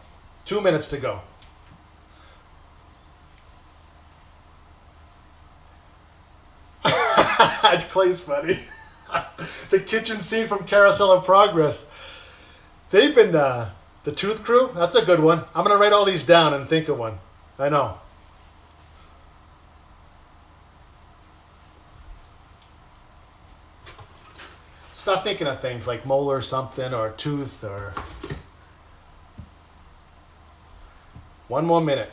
2 minutes to go. Clay's funny. The kitchen scene from Carousel of Progress. They've been, the Tooth Crew? That's a good one. I'm going to write all these down and think of one. I know. start thinking of things like molar or something, or tooth, or... One more minute.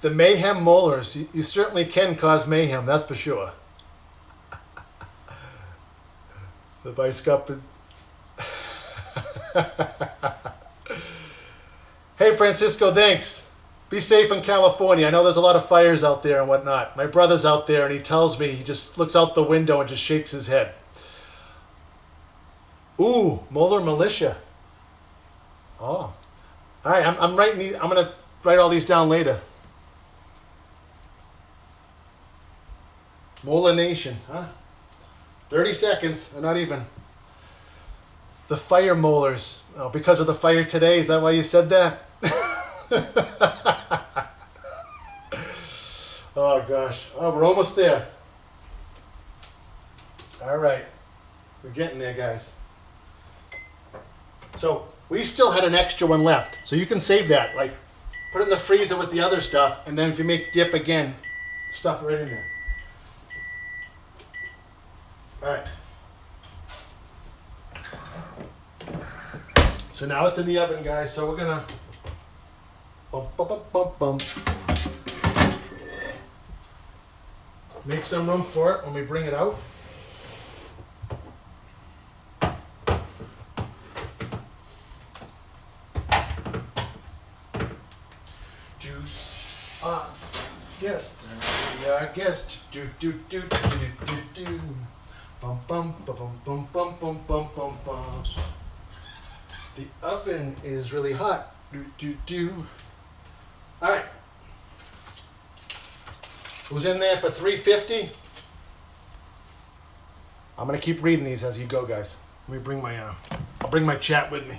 The mayhem molars. You certainly can cause mayhem, that's for sure. The vice cup is... Hey, Francisco, thanks. Be safe in California. I know there's a lot of fires out there and whatnot. My brother's out there, and he tells me, he just looks out the window and just shakes his head. Ooh, molar militia. Oh. All right, I'm writing these. I'm going to write all these down later. Molar Nation, huh? 30 seconds, or not even. The fire molars. Oh, because of the fire today, is that why you said that? Oh, gosh. Oh, we're almost there. All right. We're getting there, guys. So, we still had an extra one left. So you can save that. Like, put it in the freezer with the other stuff, and then if you make dip again, stuff it right in there. All right. So now it's in the oven, guys. So we're gonna bump, bump, bump, bump, bump. Make some room for it when we bring it out. Juice on guest, we are guest. Do do do do do do do. Bum bum bum bum bum bum bum bum bum. The oven is really hot. Do do do. All right. It was in there for 350. I'm gonna keep reading these as you go, guys. Let me bring my I'll bring my chat with me.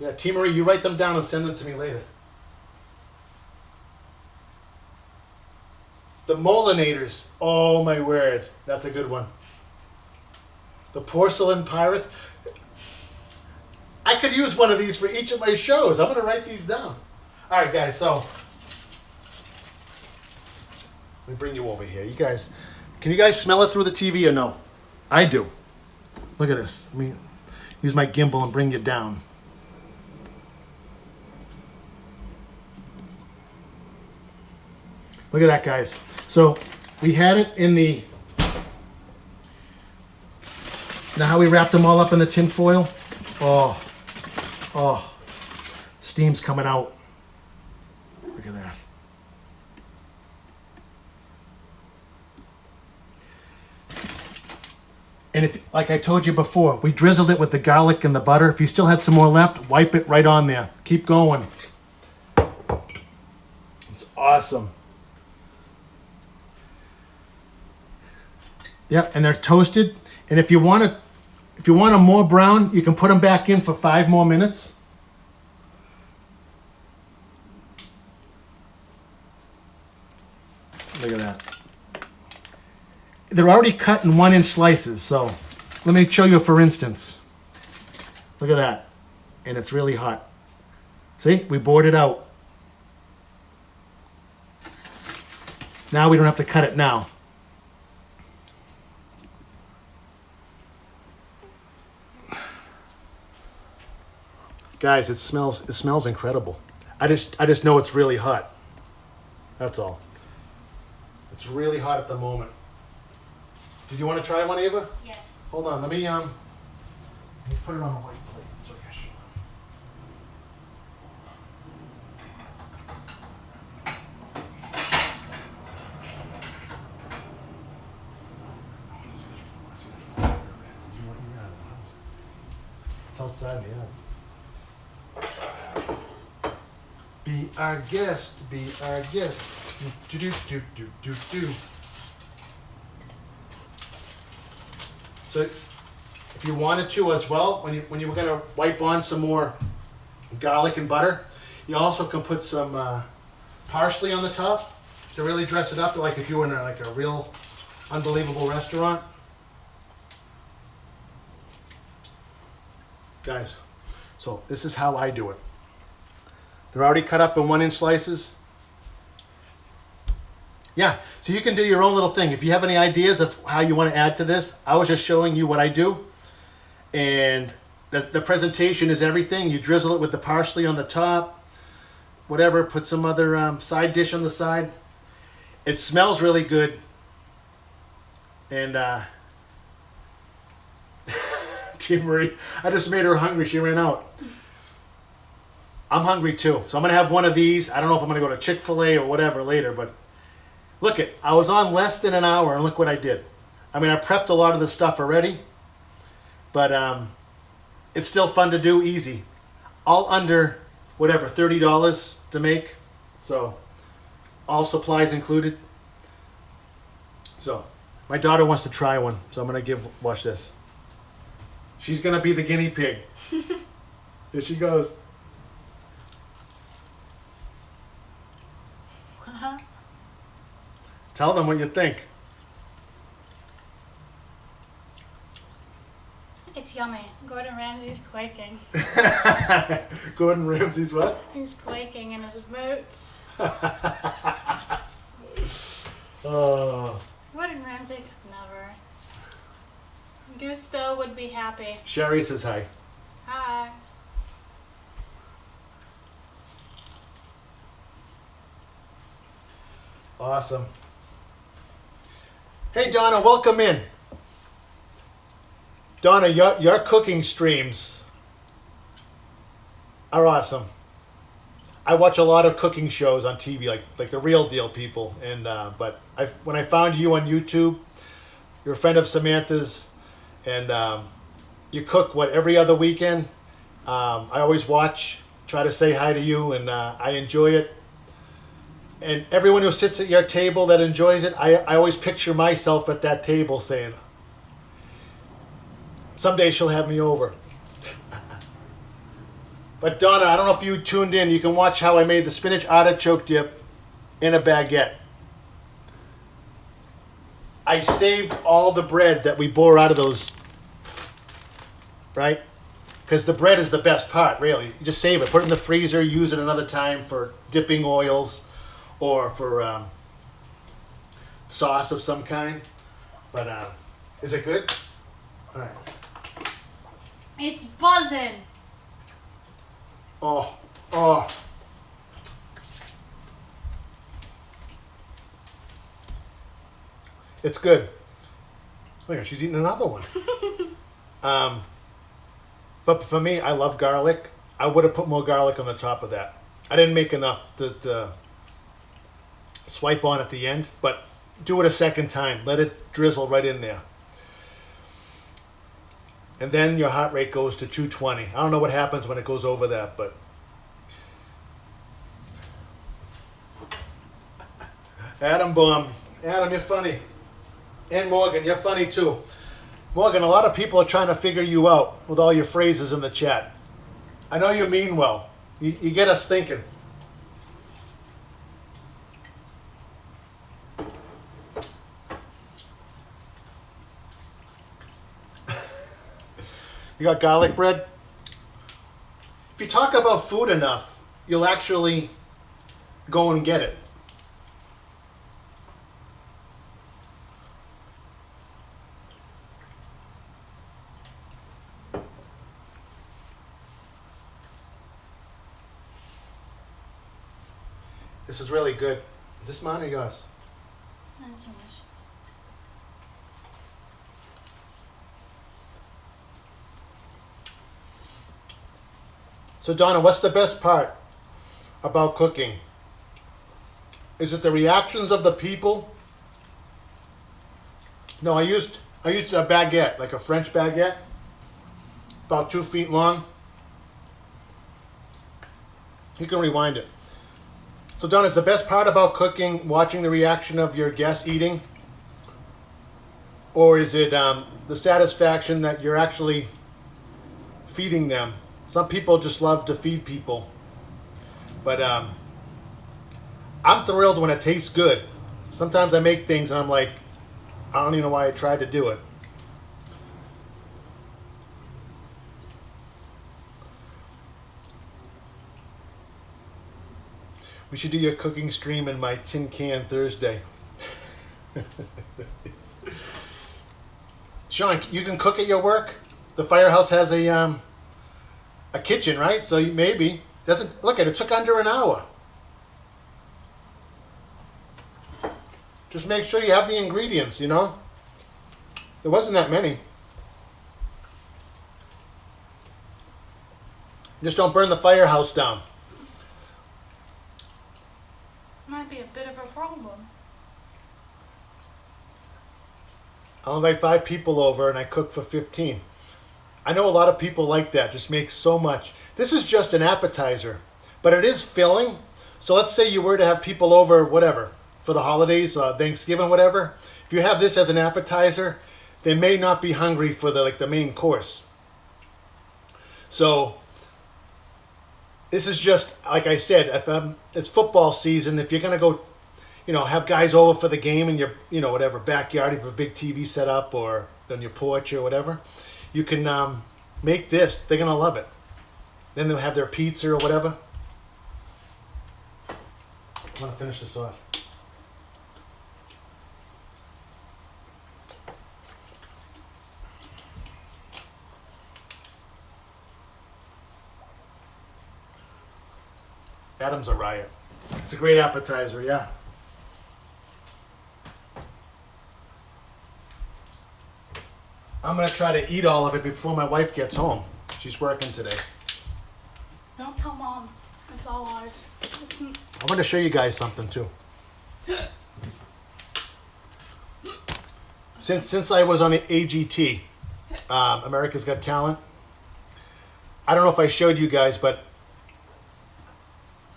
Yeah, T. Marie, you write them down and send them to me later. The Molinators. Oh my word, that's a good one. The Porcelain Pirates. I could use one of these for each of my shows. I'm going to write these down. All right, guys, so let me bring you over here. You guys, can you guys smell it through the TV or no? I do. Look at this. Let me use my gimbal and bring you down. Look at that, guys. So we had it in the... Now how we wrapped them all up in the tin foil? Oh, steam's coming out. Look at that. And if, like I told you before, we drizzled it with the garlic and the butter. If you still had some more left, wipe it right on there. Keep going. It's awesome. Yep, and they're toasted. And if you want them more brown, you can put them back in for 5 more minutes. Look at that. They're already cut in 1-inch slices, so let me show you for instance. Look at that. And it's really hot. See, we bored it out. Now we don't have to cut it now. Guys, it smells incredible. I just know it's really hot. That's all. It's really hot at the moment. Did you want to try one, Ava? Yes. Hold on, let me put it on a white plate so I can show them. It's outside the oven. Be our guest, be our guest. Do do do do do do. So, if you wanted to as well, when you were gonna wipe on some more garlic and butter, you also can put some parsley on the top to really dress it up, like if you were in like a real unbelievable restaurant. Guys, so this is how I do it. They're already cut up in 1-inch slices. Yeah, so you can do your own little thing. If you have any ideas of how you want to add to this, I was just showing you what I do. And the presentation is everything. You drizzle it with the parsley on the top, whatever, put some other side dish on the side. It smells really good. And Tia Marie, I just made her hungry. She ran out. I'm hungry too. So I'm going to have one of these. I don't know if I'm going to go to Chick-fil-A or whatever later, but look it. I was on less than an hour and look what I did. I mean, I prepped a lot of the stuff already, but it's still fun to do, easy. All under, whatever, $30 to make. So all supplies included. So my daughter wants to try one, so I'm going to watch this. She's going to be the guinea pig. Here she goes. Tell them what you think. It's yummy. Gordon Ramsay's quaking. Gordon Ramsay's what? He's quaking in his boots. Oh. Gordon Ramsay could never. Gusto would be happy. Sherry says hi. Hi. Awesome. Hey Donna, welcome in. Donna, your cooking streams are awesome. I watch a lot of cooking shows on TV, like the real deal people. And but when I found you on YouTube, you're a friend of Samantha's, and you cook every other weekend. I always watch, try to say hi to you, and I enjoy it. And everyone who sits at your table that enjoys it, I always picture myself at that table saying, someday she'll have me over. But Donna, I don't know if you tuned in. You can watch how I made the spinach artichoke dip in a baguette. I saved all the bread that we bore out of those, right? Because the bread is the best part, really. You just save it. Put it in the freezer. Use it another time for dipping oils or for sauce of some kind. But is it good? All right. It's buzzing. Oh. It's good. Oh my gosh, she's eating another one. But for me, I love garlic. I would have put more garlic on the top of that. I didn't make enough to swipe on at the end, but do it a second time. Let it drizzle right in there. And then your heart rate goes to 220. I don't know what happens when it goes over that, but... Adam, you're funny. And Morgan, you're funny too. Morgan, a lot of people are trying to figure you out with all your phrases in the chat. I know you mean well. You get us thinking. You got garlic bread? If you talk about food enough, you'll actually go and get it. This is really good. Is this mine or yours? Not so much. So Donna, what's the best part about cooking? Is it the reactions of the people? No, I used a baguette, like a French baguette, about 2 feet long. You can rewind it. So Donna, is the best part about cooking watching the reaction of your guests eating? Or is it the satisfaction that you're actually feeding them? Some people just love to feed people. But I'm thrilled when it tastes good. Sometimes I make things and I'm like, I don't even know why I tried to do it. We should do your cooking stream in my tin can Thursday. Sean, you can cook at your work? The firehouse has a kitchen, right? So you maybe doesn't look at it. Took under an hour. Just make sure you have the ingredients. You know, there wasn't that many. Just don't burn the firehouse down. Might be a bit of a problem. I'll invite 5 people over and I cook for 15. I know a lot of people like that. Just make so much. This is just an appetizer, but it is filling. So let's say you were to have people over, whatever, for the holidays, Thanksgiving, whatever. If you have this as an appetizer, they may not be hungry for the main course. So this is just, like I said, if it's football season. If you're gonna go, have guys over for the game in your, whatever backyard, if you have a big TV set up or on your porch or whatever, you can make this. They're gonna love it. Then they'll have their pizza or whatever. I want to finish this off. Adam's a riot. It's a great appetizer, yeah. I'm going to try to eat all of it before my wife gets home. She's working today. Don't tell Mom. It's all ours. I'm going to show you guys something too. Since I was on the AGT, America's Got Talent, I don't know if I showed you guys, but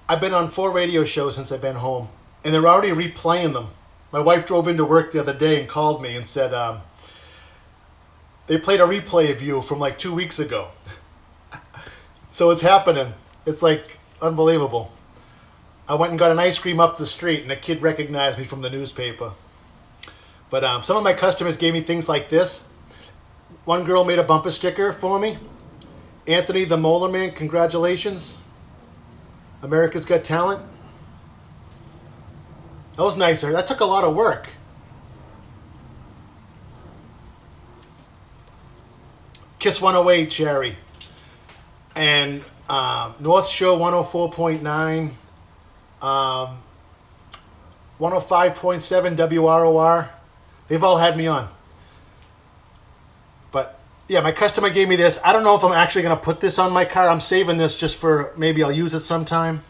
I've been on 4 radio shows since I've been home, and they're already replaying them. My wife drove into work the other day and called me and said they played a replay of you from like 2 weeks ago. So it's happening. It's like unbelievable. I went and got an ice cream up the street, and a kid recognized me from the newspaper. But some of my customers gave me things like this. One girl made a bumper sticker for me. Anthony the Molar Man, congratulations. America's Got Talent. That was nice of her. That took a lot of work. Kiss 108, Sherry. And North Shore 104.9. 105.7 WROR. They've all had me on. But yeah, my customer gave me this. I don't know if I'm actually going to put this on my car. I'm saving this just for maybe I'll use it sometime.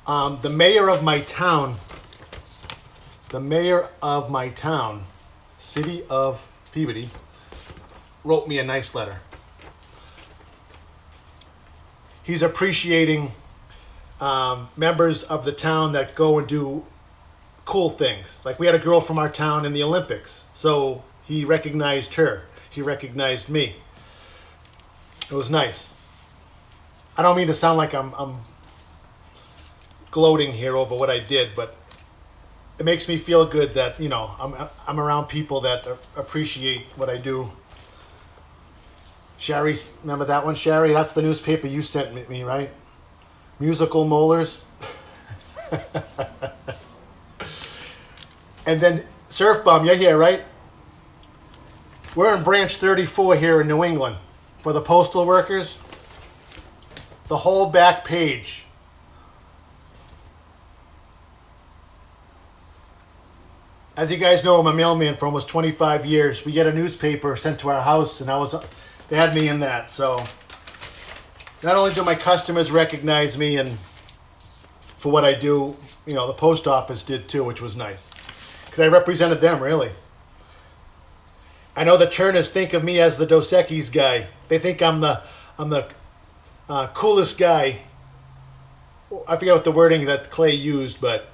The mayor of my town, city of Peabody, wrote me a nice letter. He's appreciating members of the town that go and do cool things. Like we had a girl from our town in the Olympics, so he recognized her. He recognized me. It was nice. I don't mean to sound like I'm gloating here over what I did, but it makes me feel good that I'm around people that appreciate what I do. Sherry, remember that one, Sherry? That's the newspaper you sent me, right? Musical Molars. And then Surf Bum, you're here, right? We're in branch 34 here in New England for the postal workers. The whole back page. As you guys know, I'm a mailman for almost 25 years. We get a newspaper sent to our house, and they had me in that. So not only do my customers recognize me and for what I do, the post office did too, which was nice. Because I represented them, really. I know the Turners think of me as the Dos Equis guy. They think I'm the coolest guy. I forget what the wording that Clay used, but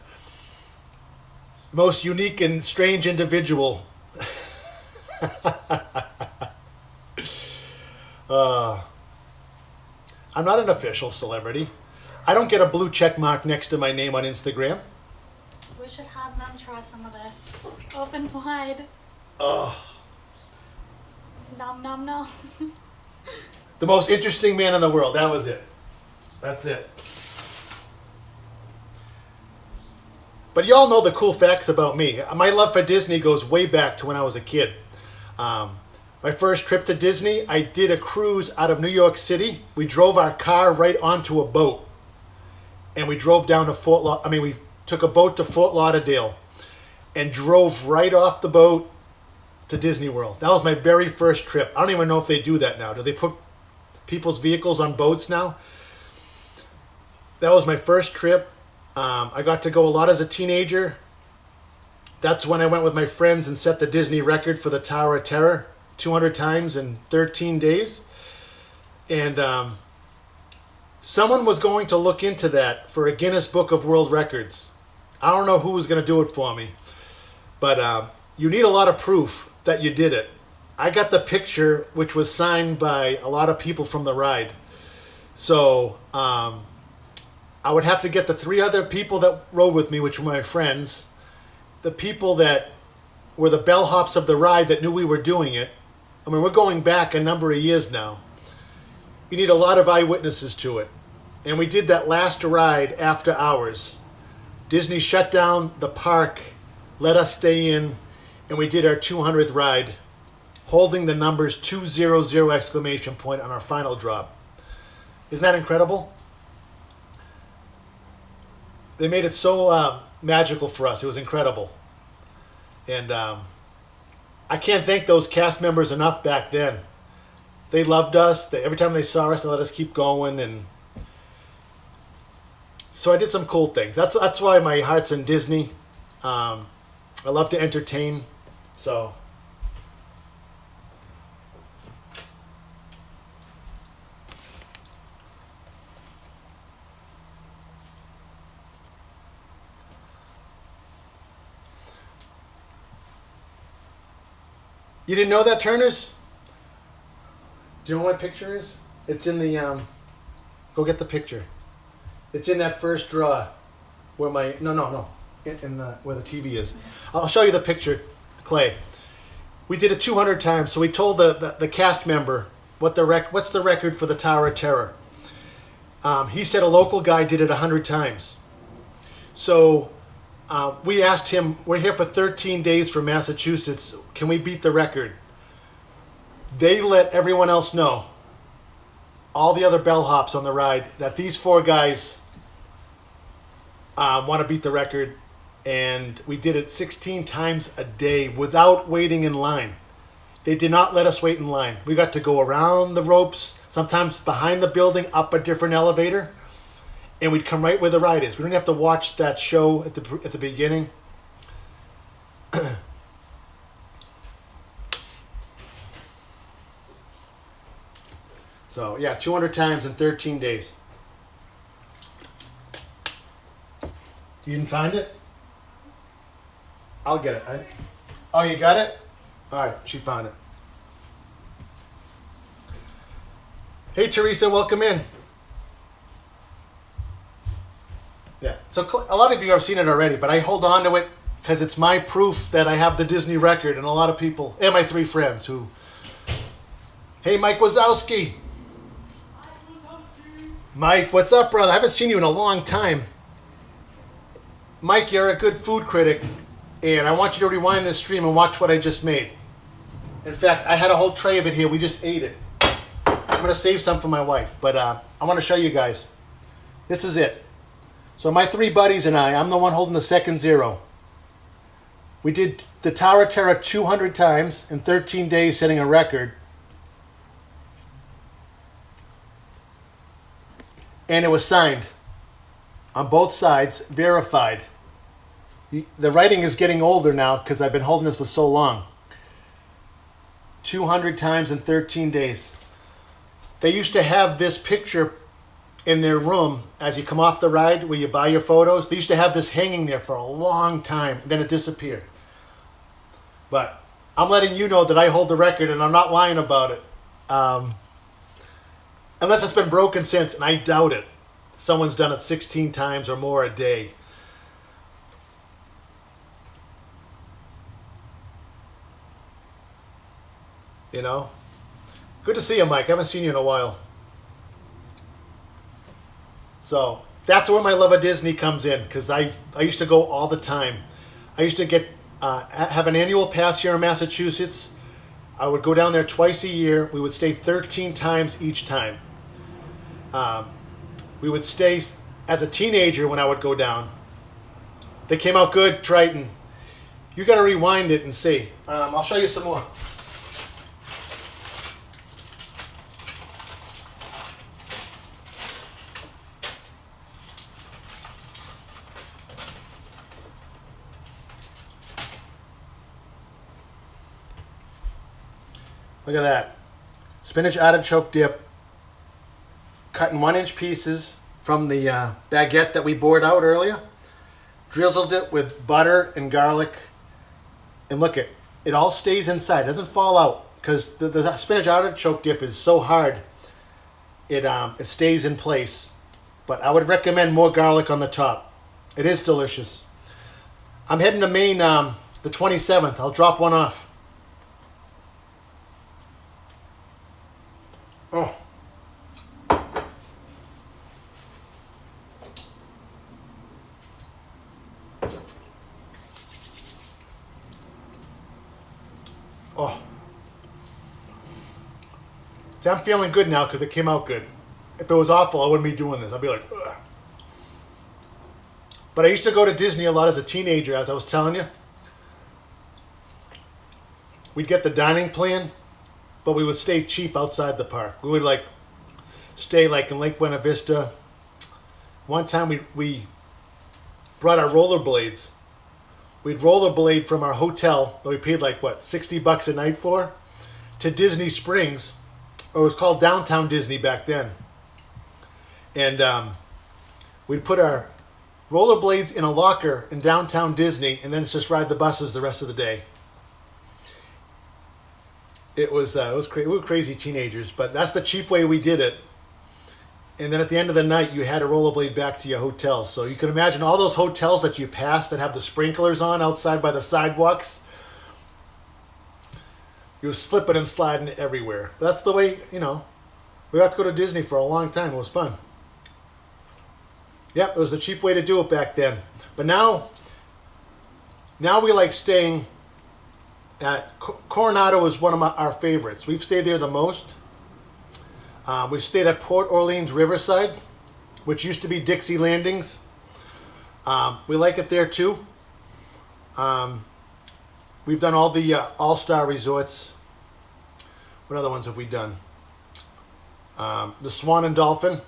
most unique and strange individual. I'm not an official celebrity. I don't get a blue check mark next to my name on Instagram. We should have them try some of this. Open wide. Oh. Nom nom nom. The most interesting man in the world. That was it. That's it. But y'all know the cool facts about me. My love for Disney goes way back to when I was a kid. My first trip to Disney, I did a cruise out of New York City. We drove our car right onto a boat. And we drove down to we took a boat to Fort Lauderdale and drove right off the boat to Disney World. That was my very first trip. I don't even know if they do that now. Do they put people's vehicles on boats now? That was my first trip. I got to go a lot as a teenager. That's when I went with my friends and set the Disney record for the Tower of Terror 200 times in 13 days. And someone was going to look into that for a Guinness Book of World Records. I don't know who was going to do it for me. But you need a lot of proof that you did it. I got the picture, which was signed by a lot of people from the ride. So I would have to get the 3 other people that rode with me, which were my friends, the people that were the bellhops of the ride that knew we were doing it. I mean, we're going back a number of years now. You need a lot of eyewitnesses to it. And we did that last ride after hours. Disney shut down the park, let us stay in, and we did our 200th ride, holding the numbers 200 exclamation point on our final drop. Isn't that incredible? They made it so magical for us. It was incredible. And I can't thank those cast members enough back then. They loved us. Every time they saw us, they let us keep going. And so I did some cool things. That's why my heart's in Disney. I love to entertain. So you didn't know that, Turners? Do you know what my picture is? It's in the go get the picture. It's in that first draw where my in the where the TV is. I'll show you the picture, Clay. We did it 200 times, so we told the cast member what's the record for the Tower of Terror. He said a local guy did it 100 times. So we asked him, we're here for 13 days from Massachusetts. Can we beat the record? They let everyone else know, all the other bellhops on the ride, that these 4 guys want to beat the record. And we did it 16 times a day without waiting in line. They did not let us wait in line. We got to go around the ropes, sometimes behind the building, up a different elevator. And we'd come right where the ride is. We don't have to watch that show at the beginning. So, yeah, 200 times in 13 days. You didn't find it? I'll get it. Oh, you got it? All right, she found it. Hey, Teresa, welcome in. Yeah, so a lot of you have seen it already, but I hold on to it because it's my proof that I have the Disney record, and a lot of people, and my 3 friends who... Hey, Mike Wazowski. Mike, what's up, brother? I haven't seen you in a long time. Mike, you're a good food critic, and I want you to rewind this stream and watch what I just made. In fact, I had a whole tray of it here. We just ate it. I'm going to save some for my wife, but I want to show you guys. This is it. So my 3 buddies and I'm the one holding the second 0. We did the Tower of Terror 200 times in 13 days, setting a record. And it was signed on both sides, verified. The writing is getting older now because I've been holding this for so long. 200 times in 13 days. They used to have this picture in their room as you come off the ride where you buy your photos. They used to have this hanging there for a long time. Then it disappeared. But I'm letting you know that I hold the record and I'm not lying about it. Unless it's been broken since, and I doubt it. Someone's done it 16 times or more a day. You know? Good to see you, Mike. I haven't seen you in a while. So, that's where my love of Disney comes in, because I used to go all the time. I used to get have an annual pass here in Massachusetts. I would go down there twice a year. We would stay 13 times each time. We would stay as a teenager when I would go down. They came out good, Triton. You got to rewind it and see. I'll show you some more. Look at that. Spinach artichoke dip. Cut in 1-inch pieces from the baguette that we bored out earlier. Drizzled it with butter and garlic. And look, it all stays inside. It doesn't fall out. Because the spinach artichoke dip is so hard. It stays in place. But I would recommend more garlic on the top. It is delicious. I'm heading to Maine the 27th. I'll drop one off. Oh. Oh. See, I'm feeling good now because it came out good. If it was awful, I wouldn't be doing this. I'd be like, ugh. But I used to go to Disney a lot as a teenager, as I was telling you. We'd get the dining plan, but we would stay cheap outside the park. We would stay in Lake Buena Vista. One time we brought our rollerblades. We'd rollerblade from our hotel that we paid $60 a night for to Disney Springs, or it was called Downtown Disney back then. And we'd put our rollerblades in a locker in Downtown Disney, and then just ride the buses the rest of the day. It was crazy. We were crazy teenagers, but that's the cheap way we did it. And then at the end of the night, you had to rollerblade back to your hotel. So you can imagine all those hotels that you pass that have the sprinklers on outside by the sidewalks. You were slipping and sliding everywhere. That's the way, we got to go to Disney for a long time. It was fun. Yep, it was the cheap way to do it back then. But now we like staying at Coronado is one of our favorites. We've stayed there the most. We've stayed at Port Orleans Riverside, which used to be Dixie Landings. We like it there too. We've done all the all-star resorts. What other ones have we done? The Swan and Dolphin.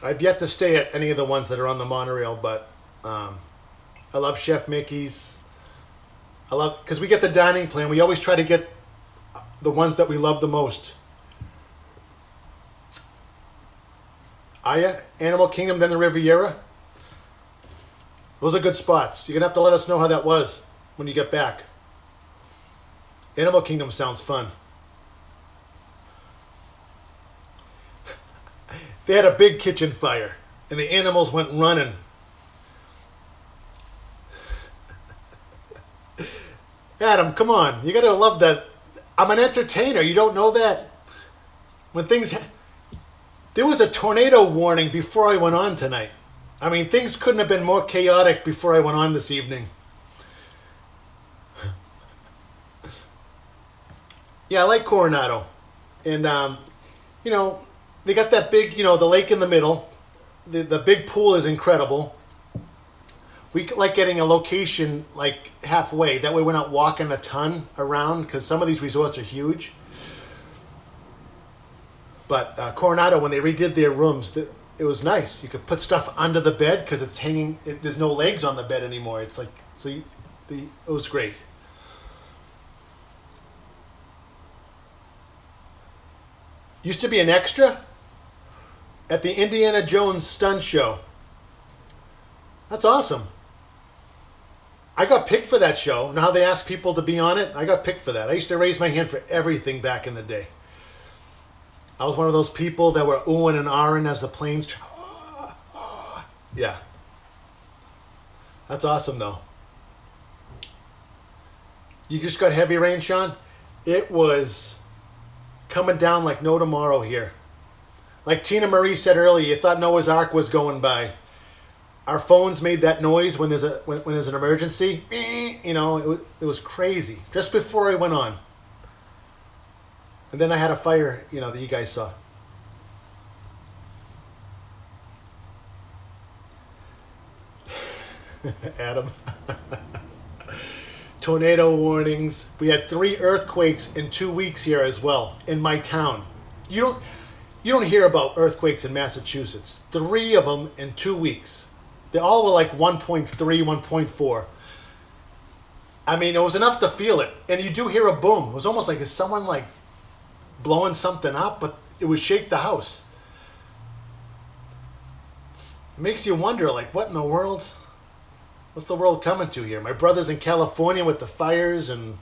I've yet to stay at any of the ones that are on the monorail, but I love Chef Mickey's. Because we get the dining plan. We always try to get the ones that we love the most. Animal Kingdom, then the Riviera. Those are good spots. You're going to have to let us know how that was when you get back. Animal Kingdom sounds fun. They had a big kitchen fire, and the animals went running. Adam, come on. You got to love that. I'm an entertainer. You don't know that? There was a tornado warning before I went on tonight. I mean, things couldn't have been more chaotic before I went on this evening. Yeah, I like Coronado. And, they got that big, the lake in the middle. The big pool is incredible. We like getting a location halfway. That way we're not walking a ton around, because some of these resorts are huge. But Coronado, when they redid their rooms, it was nice. You could put stuff under the bed because it's hanging. There's no legs on the bed anymore. It's it was great. Used to be an extra at the Indiana Jones stunt show. That's awesome. I got picked for that show. Now they ask people to be on it. I got picked for that. I used to raise my hand for everything back in the day. I was one of those people that were oohing and ahhing as the planes. Yeah. That's awesome, though. You just got heavy rain, Sean? It was coming down like no tomorrow here. Like Tina Marie said earlier, you thought Noah's Ark was going by. Our phones made that noise when there's an emergency. You know, it was crazy. Just before I went on. And then I had a fire, you know, that you guys saw. Adam. Tornado warnings. We had 3 earthquakes in 2 weeks here as well in my town. You don't hear about earthquakes in Massachusetts. 3 of them in 2 weeks. They all were like 1.3, 1.4. I mean, it was enough to feel it. And you do hear a boom. It was almost like, is someone like blowing something up? But it would shake the house. It makes you wonder, like, what in the world? What's the world coming to here? My brother's in California with the fires, and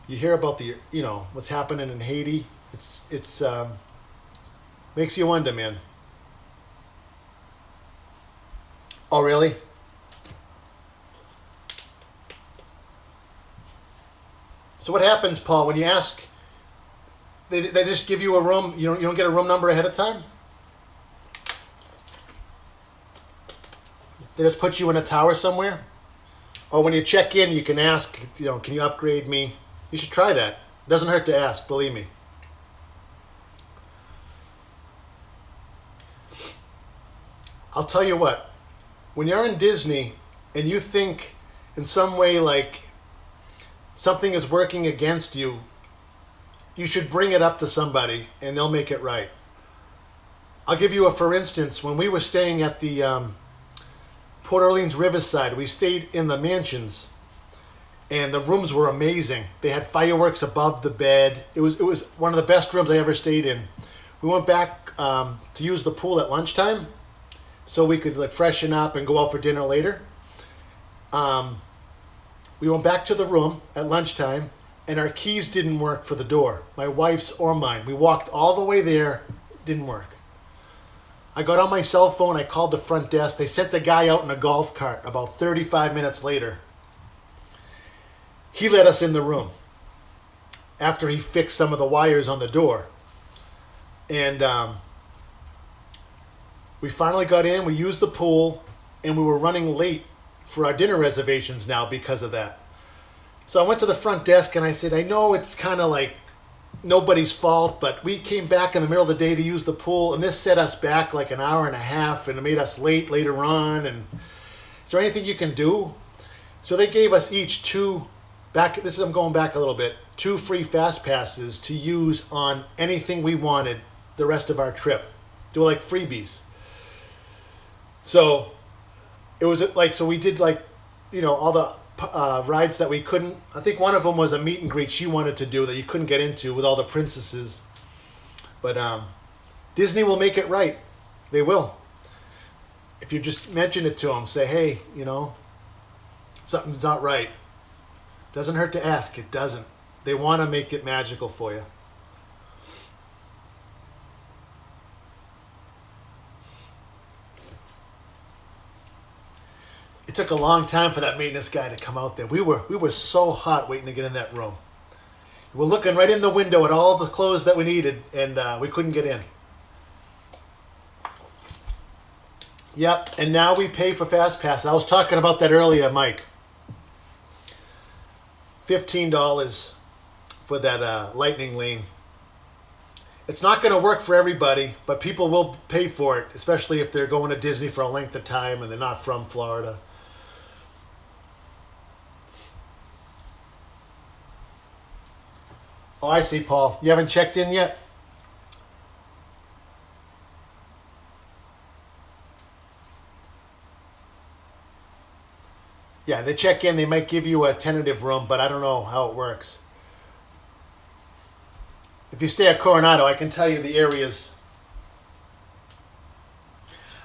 you hear about the, you know, what's happening in Haiti. It's makes you wonder, man. Oh, really? So what happens, Paul, when you ask? They just give you a room. You don't get a room number ahead of time. They just put you in a tower somewhere? Or when you check in, you can ask, you know, can you upgrade me? You should try that. It doesn't hurt to ask, believe me. I'll tell you what. When you're in Disney and you think in some way like something is working against you, you should bring it up to somebody and they'll make it right. I'll give you a for instance. When we were staying at the Port Orleans Riverside, we stayed in the mansions, and the rooms were amazing. They had fireworks above the bed. It was one of the best rooms I ever stayed in. We went back to use the pool at lunchtime, so we could like freshen up and go out for dinner later. We went back to the room at lunchtime, and our keys didn't work for the door, my wife's or mine. We walked all the way there, didn't work. I got on my cell phone, I called the front desk. They sent the guy out in a golf cart about 35 minutes later. He let us in the room after he fixed some of the wires on the door. And we finally got in, we used the pool, and we were running late for our dinner reservations now because of that. So I went to the front desk and I said, I know it's kind of like nobody's fault, but we came back in the middle of the day to use the pool, and this set us back like an hour and a half, and it made us late later on. And is there anything you can do? So they gave us each 2 I'm going back a little bit, 2 free fast passes to use on anything we wanted the rest of our trip. They were like freebies. So it was like, so we did like, you know, all the rides that we couldn't. I think one of them was a meet and greet she wanted to do that you couldn't get into with all the princesses. But Disney will make it right. They will. If you just mention it to them, say, hey, you know, something's not right. Doesn't hurt to ask. It doesn't. They want to make it magical for you. It took a long time for that maintenance guy to come out there. We were so hot waiting to get in that room. We were looking right in the window at all the clothes that we needed, and we couldn't get in. Yep, and now we pay for Fast Pass. I was talking about that earlier, Mike. $15 for that lightning lane. It's not going to work for everybody, but people will pay for it, especially if they're going to Disney for a length of time and they're not from Florida. Oh, I see, Paul. You haven't checked in yet? Yeah, they check in. They might give you a tentative room, but I don't know how it works. If you stay at Coronado, I can tell you the areas.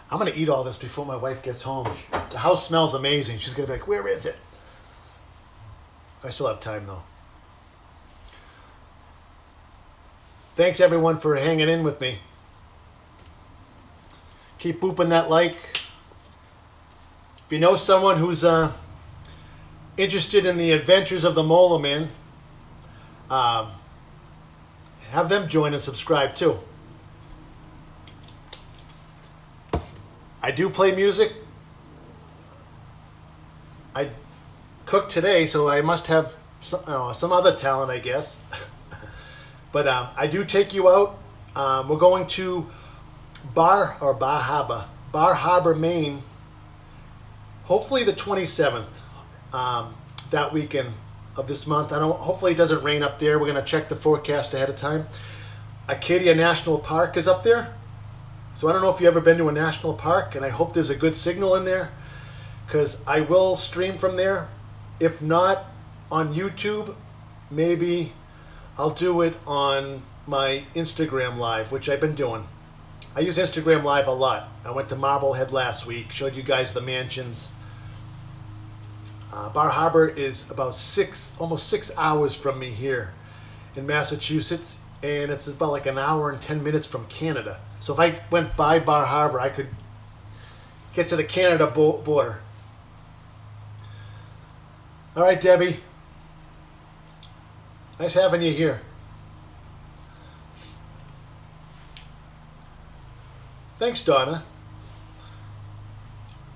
I'm going to eat all this before my wife gets home. The house smells amazing. She's going to be like, where is it? I still have time, though. Thanks, everyone, for hanging in with me. Keep booping that like. If you know someone who's interested in the adventures of the Molar Man, have them join and subscribe, too. I do play music. I cooked today, so I must have some other talent, I guess. But I do take you out. We're going to Bar Harbor, Maine. Hopefully the 27th, that weekend of this month. Hopefully it doesn't rain up there. We're going to check the forecast ahead of time. Acadia National Park is up there. So I don't know if you've ever been to a national park, and I hope there's a good signal in there, because I will stream from there. If not on YouTube, maybe I'll do it on my Instagram Live, which I've been doing. I use Instagram Live a lot. I went to Marblehead last week, showed you guys the mansions. Bar Harbor is about almost 6 hours from me here in Massachusetts, and it's about like an hour and 10 minutes from Canada. So if I went by Bar Harbor, I could get to the Canada border. All right, Debbie. Nice having you here. Thanks, Donna.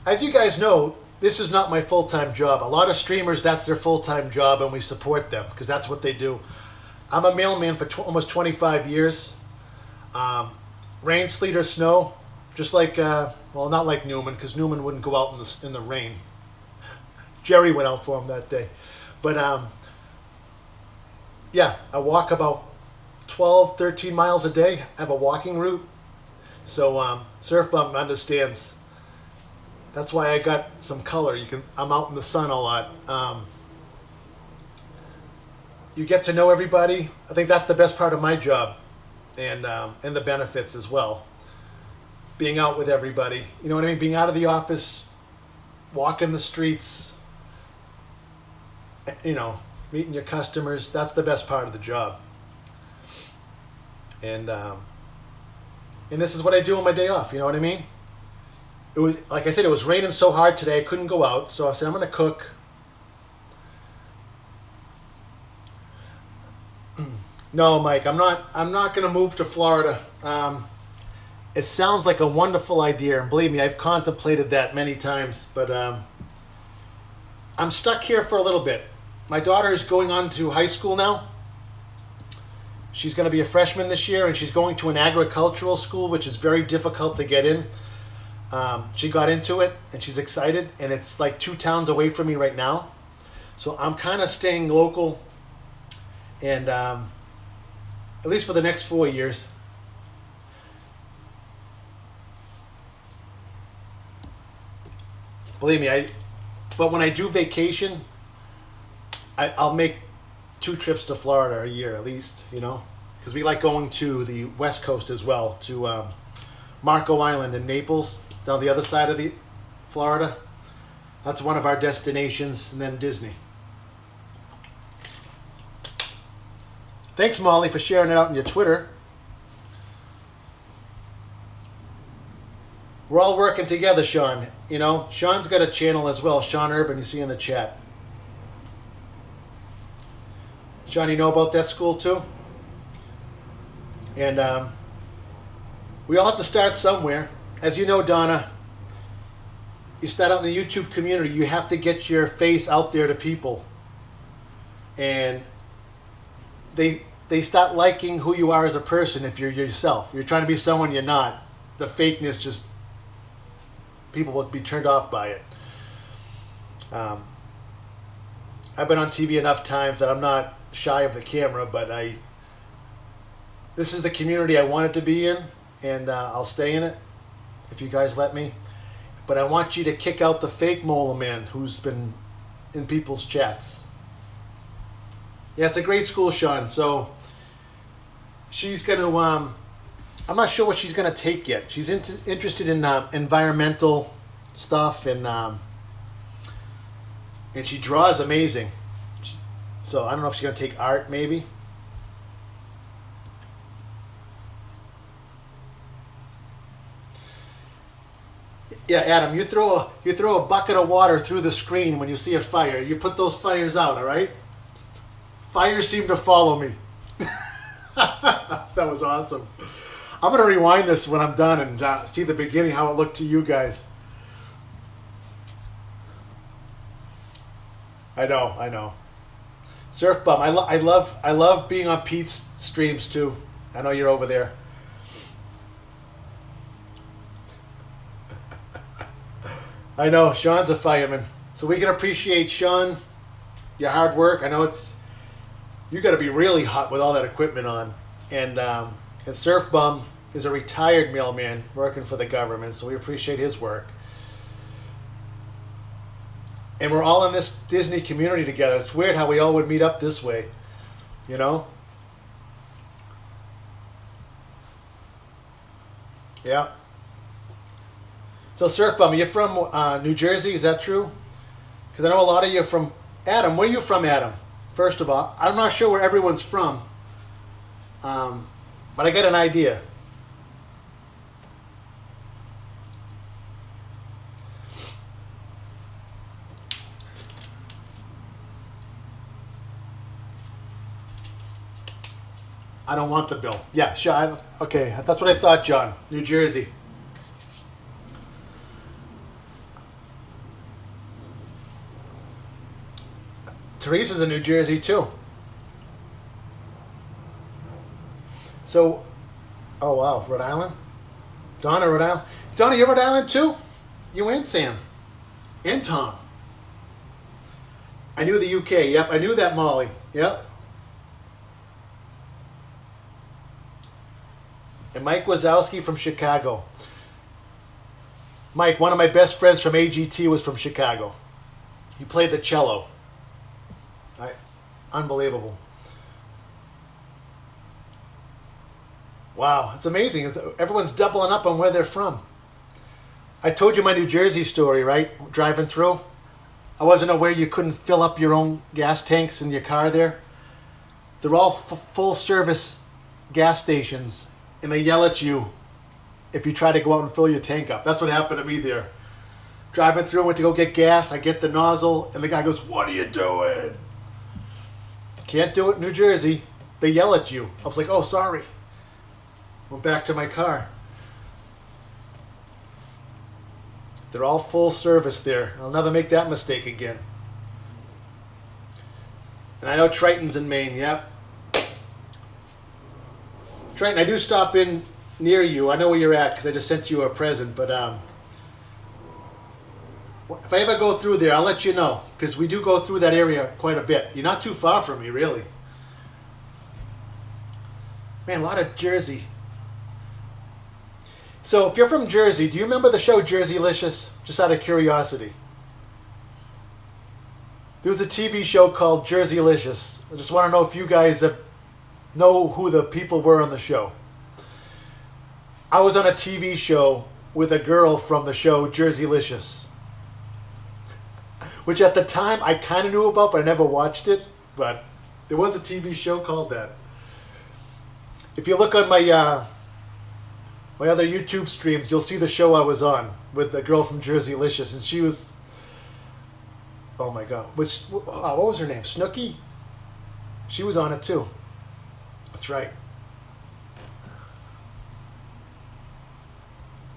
As you guys know, this is not my full-time job. A lot of streamers, that's their full-time job, and we support them because that's what they do. I'm a mailman for almost 25 years. Rain, sleet, or snow, just like, well, not like Newman, because Newman wouldn't go out in the rain. Jerry went out for him that day. But, yeah, I walk about 12, 13 miles a day. I have a walking route. So Surf Bump understands. That's why I got some color. I'm out in the sun a lot. You get to know everybody. I think that's the best part of my job, and the benefits as well. Being out with everybody. You know what I mean? Being out of the office, walking the streets, you know, meeting your customers. That's the best part of the job. And this is what I do on my day off. You know what I mean? It was, like I said, it was raining so hard today I couldn't go out. So I said, I'm going to cook. No, Mike, I'm not going to move to Florida. It sounds like a wonderful idea, and believe me, I've contemplated that many times. But I'm stuck here for a little bit. My daughter is going on to high school now. She's going to be a freshman this year, and she's going to an agricultural school, which is very difficult to get in. She got into it, and she's excited, and it's like 2 towns away from me right now. So I'm kind of staying local, and at least for the next 4 years. Believe me, but when I do vacation, I'll make 2 trips to Florida a year at least, you know, because we like going to the West Coast as well, to Marco Island in Naples, down the other side of the Florida. That's one of our destinations, and then Disney. Thanks, Molly, for sharing it out on your Twitter. We're all working together, Sean. You know, Sean's got a channel as well, Sean Urban, you see in the chat. Sean, you know about that school too? And we all have to start somewhere. As you know, Donna, you start out in the YouTube community, you have to get your face out there to people. And they start liking who you are as a person if you're yourself. You're trying to be someone you're not. The fakeness just, people will be turned off by it. I've been on TV enough times that I'm not shy of the camera, but this is the community I wanted to be in, and I'll stay in it if you guys let me. But I want you to kick out the fake Molar man who's been in people's chats. Yeah, it's a great school, Sean. So she's going to, I'm not sure what she's going to take yet. She's interested in environmental stuff, and she draws amazing. So I don't know if she's going to take art, maybe. Yeah, Adam, you throw a bucket of water through the screen when you see a fire. You put those fires out, all right? Fires seem to follow me. That was awesome. I'm gonna rewind this when I'm done and see the beginning, how it looked to you guys. I know. Surf Bum, I love being on Pete's streams too. I know you're over there. I know Sean's a fireman, so we can appreciate Sean, your hard work. I know you got to be really hot with all that equipment on, and Surf Bum is a retired mailman working for the government, so we appreciate his work. And we're all in this Disney community together. It's weird how we all would meet up this way, you know? Yeah. So Surf Bum, you're from New Jersey, is that true? Because I know a lot of you are from... Adam, where are you from, Adam? First of all, I'm not sure where everyone's from, but I got an idea. I don't want the bill. Yeah, sure. Okay, that's what I thought, John. New Jersey. Teresa's in New Jersey, too. So, oh, wow, Rhode Island? Donna, Rhode Island. Donna, you're Rhode Island, too? You and Sam. And Tom. I knew the UK. Yep, I knew that, Molly. Yep. And Mike Wazowski from Chicago. Mike, one of my best friends from AGT was from Chicago. He played the cello. Unbelievable. Wow, it's amazing. Everyone's doubling up on where they're from. I told you my New Jersey story, right? Driving through. I wasn't aware you couldn't fill up your own gas tanks in your car there. They're all full service gas stations, and they yell at you if you try to go out and fill your tank up. That's what happened to me there. Driving through, went to go get gas. I get the nozzle, and the guy goes, "What are you doing?" Can't do it in New Jersey. They yell at you. I was like, "Oh, sorry." Went back to my car. They're all full service there. I'll never make that mistake again. And I know Triton's in Maine, yep. Triton, I do stop in near you. I know where you're at because I just sent you a present, but if I ever go through there, I'll let you know because we do go through that area quite a bit. You're not too far from me, really. Man, a lot of Jersey. So if you're from Jersey, do you remember the show Jerseylicious? Just out of curiosity. There was a TV show called Jerseylicious. I just want to know if you guys know who the people were on the show. I was on a TV show with a girl from the show Jerseylicious, which at the time I kind of knew about, but I never watched it. But there was a TV show called that. If you look on my other YouTube streams, you'll see the show I was on with the girl from Jerseylicious, and she was, oh my God, what was her name? Snooki? She was on it too. That's right.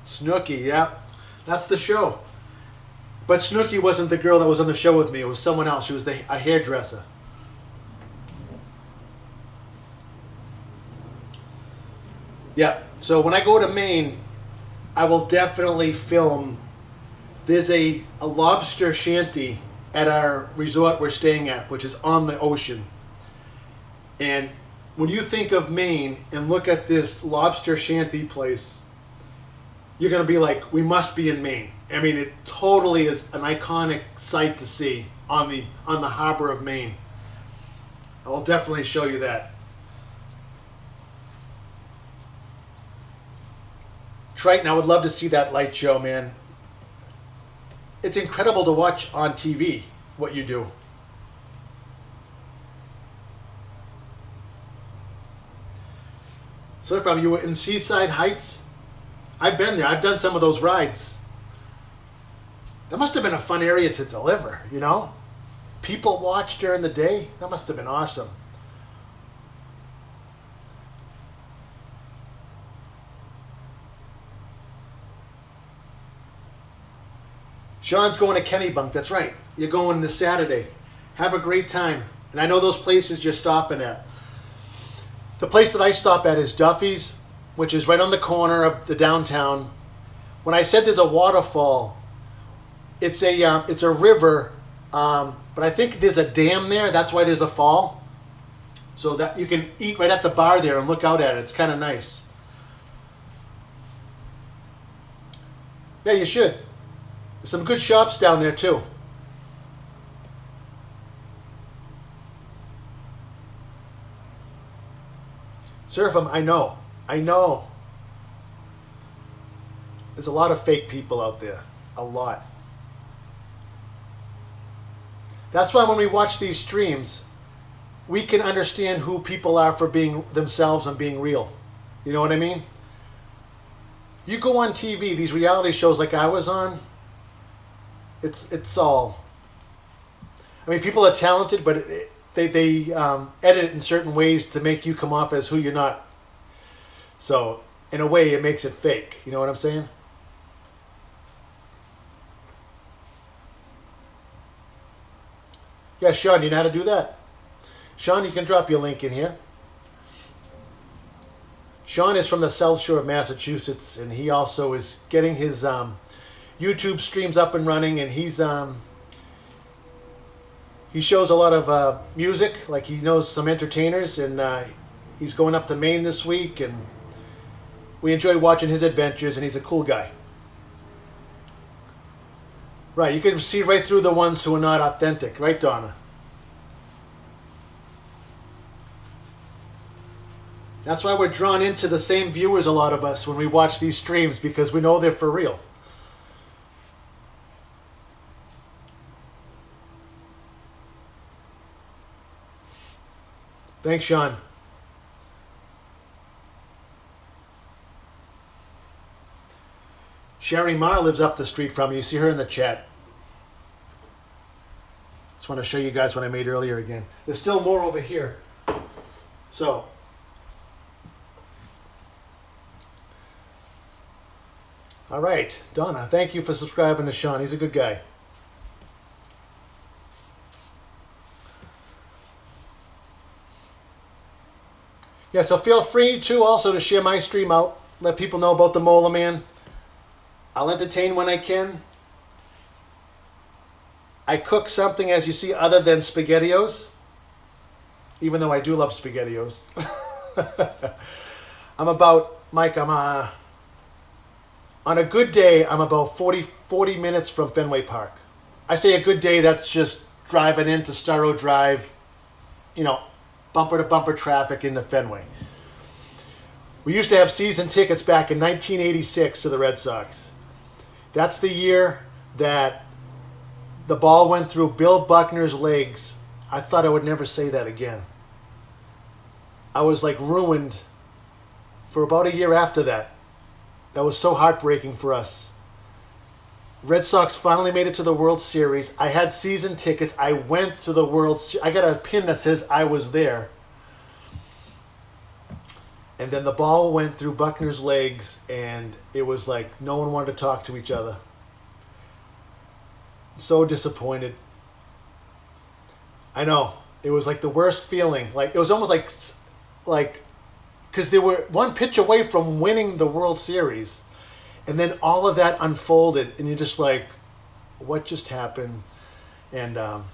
Snooki, yeah. That's the show. But Snooki wasn't the girl that was on the show with me. It was someone else. She was a hairdresser. Yeah. So when I go to Maine, I will definitely film. There's a lobster shanty at our resort we're staying at, which is on the ocean. And when you think of Maine and look at this lobster shanty place, you're going to be like, we must be in Maine. I mean, it totally is an iconic sight to see on the harbor of Maine. I will definitely show you that. Triton, I would love to see that light show, man. It's incredible to watch on TV what you do. So if you were in Seaside Heights, I've been there. I've done some of those rides. That must have been a fun area to deliver, you know? People watch during the day. That must have been awesome. Sean's going to Kennybunk. That's right. You're going this Saturday. Have a great time. And I know those places you're stopping at. The place that I stop at is Duffy's, which is right on the corner of the downtown. When I said there's a waterfall, it's a river, but I think there's a dam there. That's why there's a fall. So that you can eat right at the bar there and look out at it. It's kind of nice. Yeah, you should. There's some good shops down there too. Surf 'em, I know. I know. There's a lot of fake people out there. A lot. That's why when we watch these streams, we can understand who people are for being themselves and being real. You know what I mean? You go on TV, these reality shows like I was on, it's all... I mean, people are talented, but they edit it in certain ways to make you come off as who you're not. So, in a way, it makes it fake. You know what I'm saying? Yeah, Sean, you know how to do that? Sean, you can drop your link in here. Sean is from the South Shore of Massachusetts, and he also is getting his YouTube streams up and running, and he shows a lot of music, like he knows some entertainers, and he's going up to Maine this week, and we enjoy watching his adventures, and he's a cool guy. Right, you can see right through the ones who are not authentic, right, Donna? That's why we're drawn into the same viewers, a lot of us, when we watch these streams, because we know they're for real. Thanks, Sean. Sherry Marr lives up the street from you. You see her in the chat. Just want to show you guys what I made earlier again. There's still more over here. So, all right, Donna, thank you for subscribing to Sean. He's a good guy. Yeah, so feel free to also to share my stream out. Let people know about the Molar Man. I'll entertain when I can. I cook something, as you see, other than SpaghettiOs. Even though I do love SpaghettiOs. Mike, on a good day, I'm about 40 minutes from Fenway Park. I say a good day, that's just driving into Starrow Drive, bumper to bumper traffic into Fenway. We used to have season tickets back in 1986 to the Red Sox. That's the year that the ball went through Bill Buckner's legs. I thought I would never say that again. I was like ruined for about a year after that. That was so heartbreaking for us. Red Sox finally made it to the World Series. I had season tickets. I went to the World Series. I got a pin that says I was there. And then the ball went through Buckner's legs, and it was like no one wanted to talk to each other. So disappointed. I know. It was like the worst feeling. Like it was almost like because they were one pitch away from winning the World Series, and then all of that unfolded, and you're just like, what just happened? And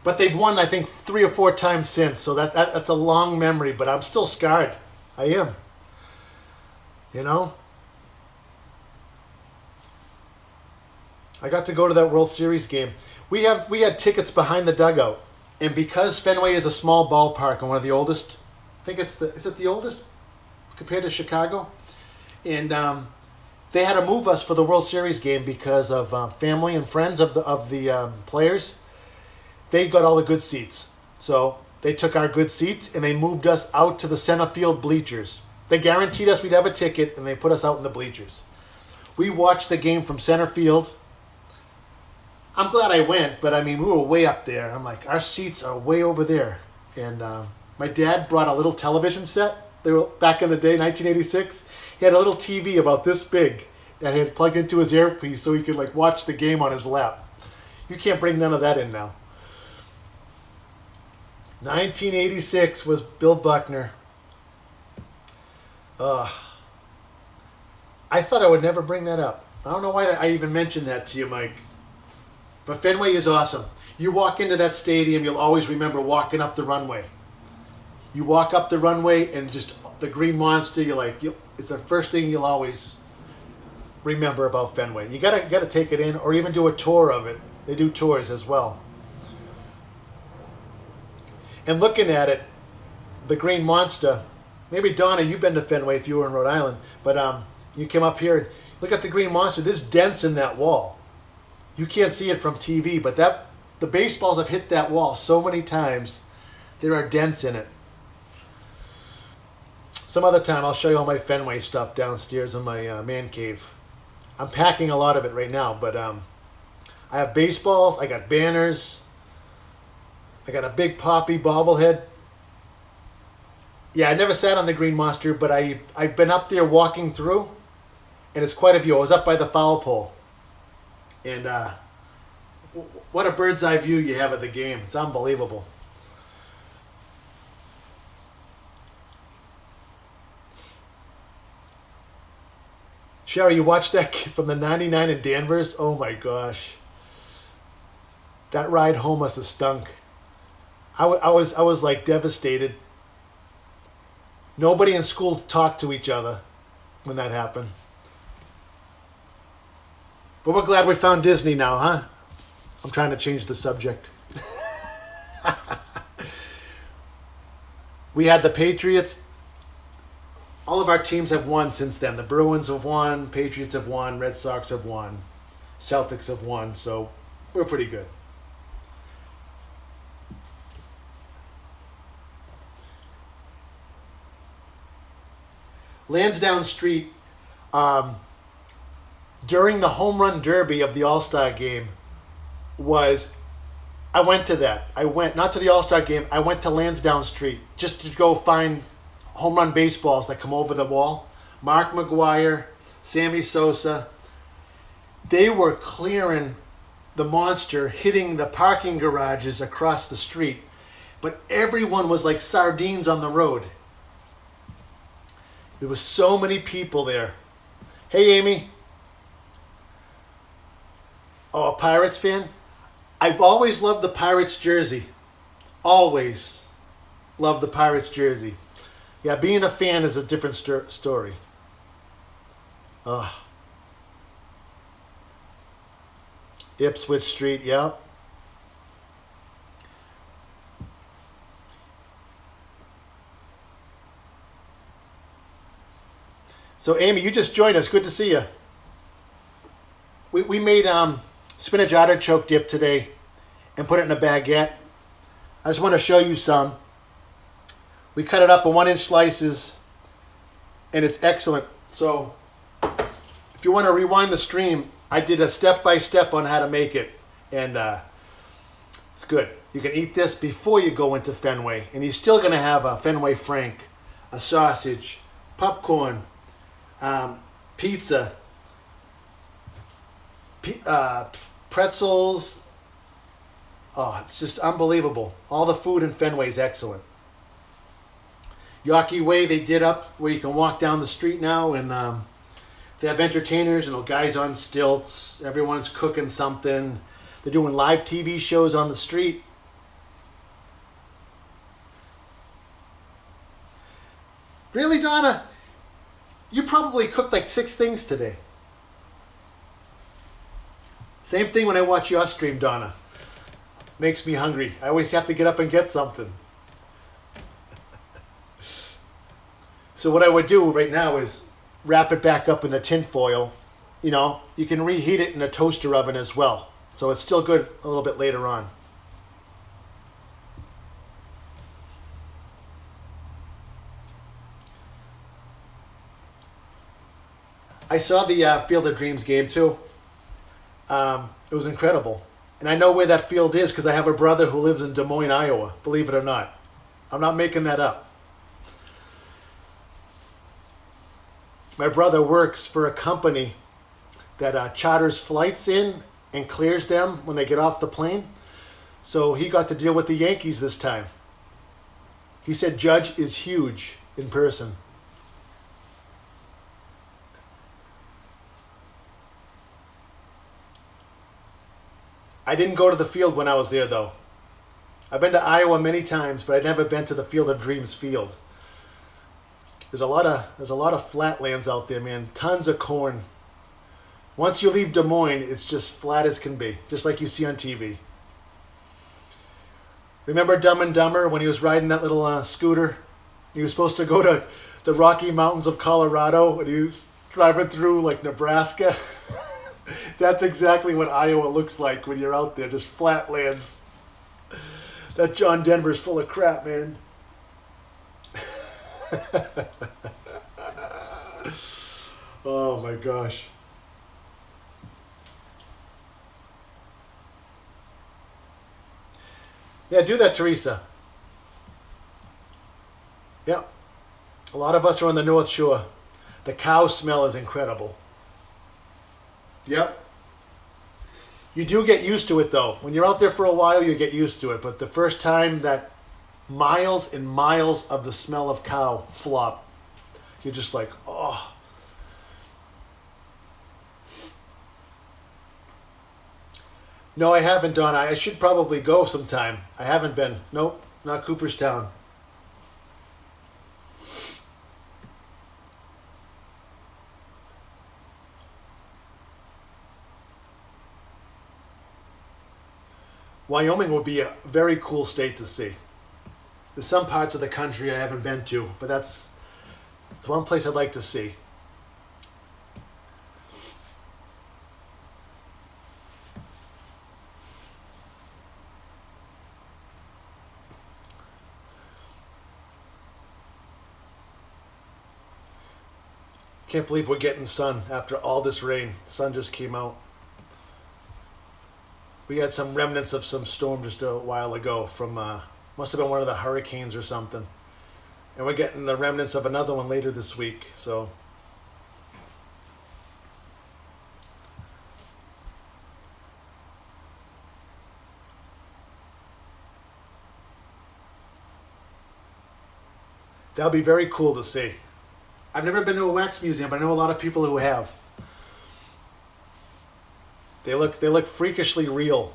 but they've won, I think, 3 or 4 times since, so that's a long memory, but I'm still scarred. I am. I got to go to that World Series game. We had tickets behind the dugout, and because Fenway is a small ballpark and one of the oldest, I think is it the oldest compared to Chicago? And they had to move us for the World Series game because of family and friends of the players. They got all the good seats. So they took our good seats and they moved us out to the center field bleachers. They guaranteed us we'd have a ticket, and they put us out in the bleachers. We watched the game from center field. I'm glad I went, but I mean, we were way up there. I'm like, our seats are way over there. And my dad brought a little television set. They were back in the day, 1986. He had a little TV about this big, that had plugged into his earpiece so he could like watch the game on his lap. You can't bring none of that in now. 1986 was Bill Buckner. I thought I would never bring that up. I don't know why I even mentioned that to you, Mike. But Fenway is awesome. You walk into that stadium, you'll always remember walking up the runway. You walk up the runway and just the green monster, it's the first thing you'll always remember about Fenway. You gotta take it in, or even do a tour of it. They do tours as well. And looking at it, the green monster. Maybe Donna, you've been to Fenway if you were in Rhode Island, but you came up here. Look at the green monster. There's dents in that wall. You can't see it from TV, but the baseballs have hit that wall so many times. There are dents in it. Some other time I'll show you all my Fenway stuff downstairs in my man cave. I'm packing a lot of it right now, but I have baseballs. I got banners. I got a big Poppy bobblehead. Yeah, I never sat on the green monster, but I've been up there walking through, and it's quite a view. I was up by the foul pole, and what a bird's eye view you have of the game. It's unbelievable. Sherry, you watched that from the 99 in Danvers? Oh my gosh. That ride home must have stunk. I was like devastated. Nobody in school talked to each other when that happened. But we're glad we found Disney now, huh? I'm trying to change the subject. We had the Patriots. All of our teams have won since then. The Bruins have won, Patriots have won, Red Sox have won, Celtics have won, so we're pretty good. Lansdowne Street, during the home run derby of the All-Star game, I went to that. I went, not to the All-Star game, I went to Lansdowne Street just to go find home run baseballs that come over the wall. Mark McGuire, Sammy Sosa, they were clearing the monster, hitting the parking garages across the street. But everyone was like sardines on the road. There was so many people there. Hey, Amy. Oh, a Pirates fan? I've always loved the Pirates jersey. Always loved the Pirates jersey. Yeah, being a fan is a different story. Ipswich Street, yeah. So, Amy, you just joined us. Good to see you. We made spinach artichoke dip today and put it in a baguette. I just want to show you some. We cut it up in 1-inch slices, and it's excellent. So, if you want to rewind the stream, I did a step-by-step on how to make it, and it's good. You can eat this before you go into Fenway, and you're still going to have a Fenway Frank, a sausage, popcorn, pizza, pretzels. Oh, it's just unbelievable. All the food in Fenway is excellent. Yawkey Way they did up where you can walk down the street now, and they have entertainers, guys on stilts. Everyone's cooking something. They're doing live TV shows on the street. Really, Donna? You probably cooked like 6 things today. Same thing when I watch your stream, Donna. Makes me hungry. I always have to get up and get something. So what I would do right now is wrap it back up in the tin foil. You can reheat it in a toaster oven as well. So it's still good a little bit later on. I saw the Field of Dreams game too. It was incredible. And I know where that field is because I have a brother who lives in Des Moines, Iowa, believe it or not. I'm not making that up. My brother works for a company that charters flights in and clears them when they get off the plane. So he got to deal with the Yankees this time. He said Judge is huge in person. I didn't go to the field when I was there, though. I've been to Iowa many times, but I've never been to the Field of Dreams field. There's a lot of flatlands out there, man. Tons of corn. Once you leave Des Moines, it's just flat as can be, just like you see on TV. Remember Dumb and Dumber when he was riding that little scooter? He was supposed to go to the Rocky Mountains of Colorado, and he was driving through like Nebraska. That's exactly what Iowa looks like when you're out there, just flatlands. That John Denver's full of crap, man. Oh my gosh. Yeah, do that, Teresa. Yeah. A lot of us are on the North Shore. The cow smell is incredible. Yep. You do get used to it, though. When you're out there for a while, you get used to it. But the first time that miles and miles of the smell of cow flop, you're just like, oh. No, I haven't, Don. I should probably go sometime. I haven't been. Nope, not Cooperstown. Wyoming would be a very cool state to see. There's some parts of the country I haven't been to, but it's one place I'd like to see. Can't believe we're getting sun after all this rain. The sun just came out. We had some remnants of some storm just a while ago from, must have been one of the hurricanes or something. And we're getting the remnants of another one later this week, so. That'll be very cool to see. I've never been to a wax museum, but I know a lot of people who have. They look freakishly real.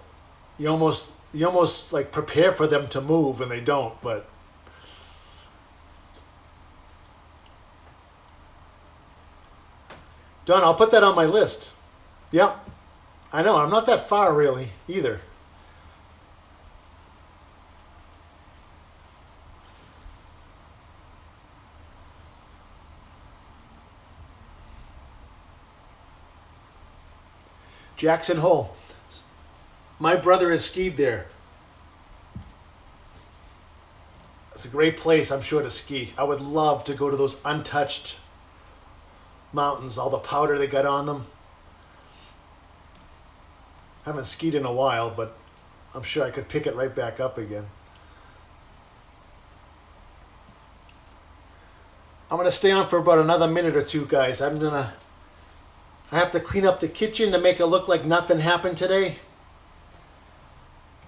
You almost like prepare for them to move and they don't, but Don, I'll put that on my list. Yep. I know, I'm not that far really either. Jackson Hole. My brother has skied there. It's a great place, I'm sure, to ski. I would love to go to those untouched mountains, all the powder they got on them. Haven't skied in a while, but I'm sure I could pick it right back up again. I'm going to stay on for about another minute or two, guys. I have to clean up the kitchen to make it look like nothing happened today.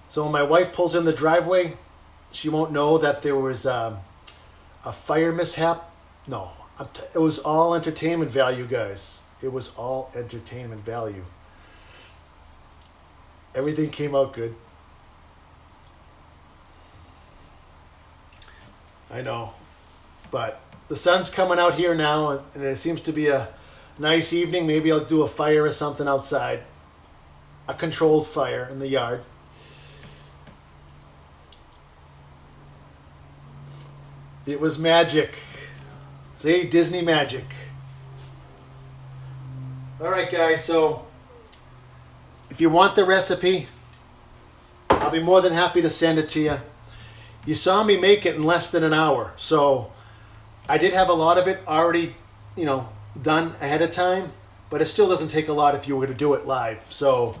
So when my wife pulls in the driveway, she won't know that there was a fire mishap. No, it was all entertainment value, guys. It was all entertainment value. Everything came out good. I know. But the sun's coming out here now, and it seems to be a nice evening. Maybe I'll do a fire or something outside. A controlled fire in the yard. It was magic. See, Disney magic. All right, guys, so if you want the recipe, I'll be more than happy to send it to you. You saw me make it in less than an hour, so I did have a lot of it already, done ahead of time, but it still doesn't take a lot if you were to do it live. So,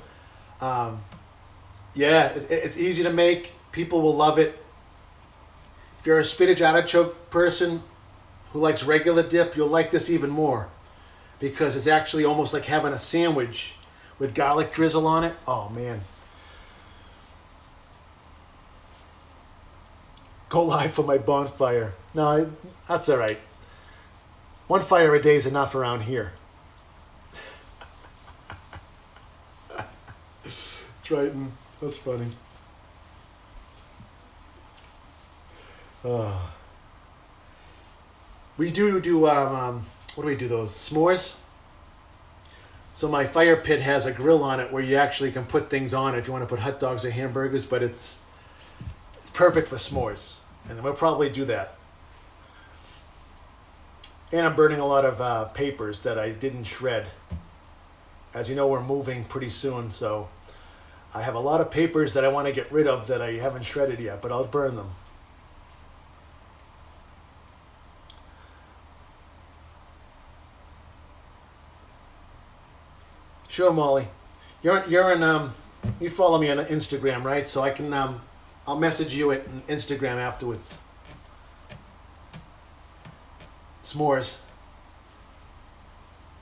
it's easy to make. People will love it. If you're a spinach artichoke person who likes regular dip, you'll like this even more. because it's actually almost like having a sandwich with garlic drizzle on it. Oh man. Go live for my bonfire. No, that's all right. One fire a day is enough around here. Triton, that's funny. We do what do we do those? S'mores? So my fire pit has a grill on it where you actually can put things on it if you want to put hot dogs or hamburgers, but it's perfect for s'mores. And we'll probably do that. And I'm burning a lot of papers that I didn't shred. As you know, we're moving pretty soon, so I have a lot of papers that I want to get rid of that I haven't shredded yet, but I'll burn them. Sure, Molly. You follow me on Instagram, right? So I can I'll message you at Instagram afterwards. S'mores.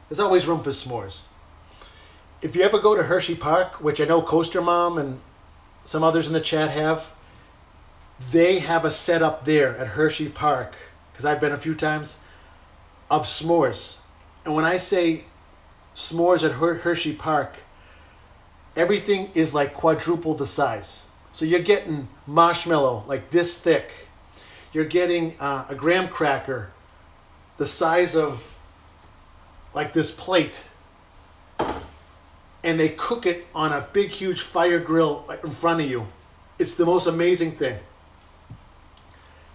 There's always room for s'mores. If you ever go to Hershey Park, which I know Coaster Mom and some others in the chat have, they have a setup there at Hershey Park, because I've been a few times, of s'mores. And when I say s'mores at Hershey Park, everything is like quadruple the size. So you're getting marshmallow like this thick. You're getting a graham cracker the size of like this plate. And they cook it on a big, huge fire grill right in front of you. It's the most amazing thing.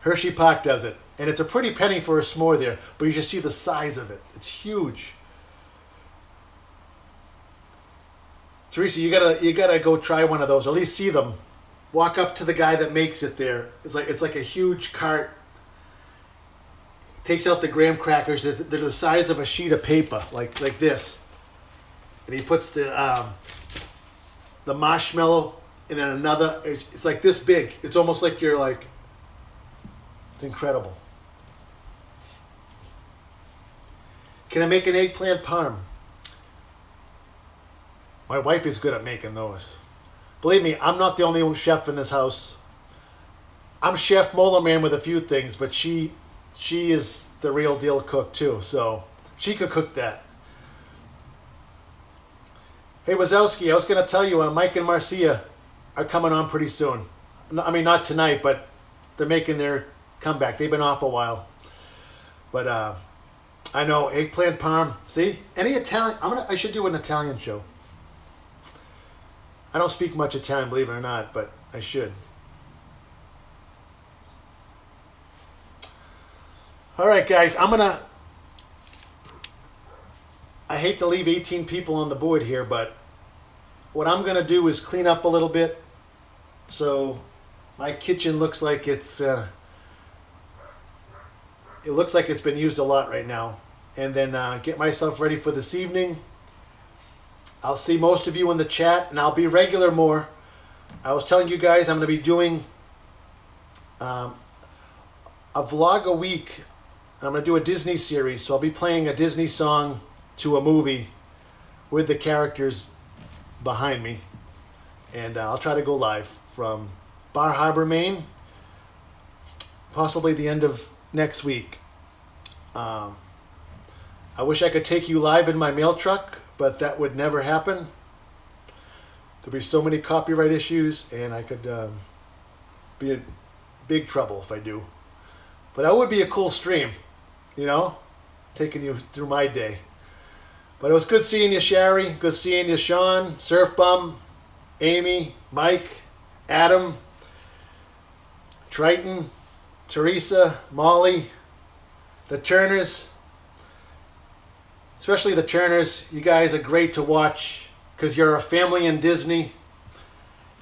Hershey Park does it. And it's a pretty penny for a s'more there, but you just see the size of it. It's huge. Teresa, you gotta go try one of those, or at least see them. Walk up to the guy that makes it there. It's like a huge cart. Takes out the graham crackers. They're the size of a sheet of paper, like this. And he puts the marshmallow and then another. It's like this big. It's almost like you're like. It's incredible. Can I make an eggplant parm? My wife is good at making those. Believe me, I'm not the only chef in this house. I'm Chef Molar Man with a few things, but she is the real deal cook too, so she could cook that. Hey Wazowski, I was going to tell you, Mike and Marcia are coming on pretty soon. I mean, not tonight, but they're making their comeback. They've been off a while. But I know, eggplant parm. See? Any Italian, I should do an Italian show. I don't speak much Italian, believe it or not, but I should. All right, guys, I hate to leave 18 people on the board here, but what I'm going to do is clean up a little bit. So my kitchen looks like it looks like it's been used a lot right now. And then get myself ready for this evening. I'll see most of you in the chat, and I'll be regular more. I was telling you guys I'm going to be doing a vlog a week. I'm going to do a Disney series, so I'll be playing a Disney song to a movie with the characters behind me. And I'll try to go live from Bar Harbor, Maine, possibly the end of next week. I wish I could take you live in my mail truck, but that would never happen. There'd be so many copyright issues, and I could be in big trouble if I do. But that would be a cool stream, you know, taking you through my day. But it was good seeing you, Shari. Good seeing you, Sean, Surf Bum, Amy, Mike, Adam, Triton, Teresa, Molly, the Turners. Especially the Turners. You guys are great to watch because you're a family in Disney.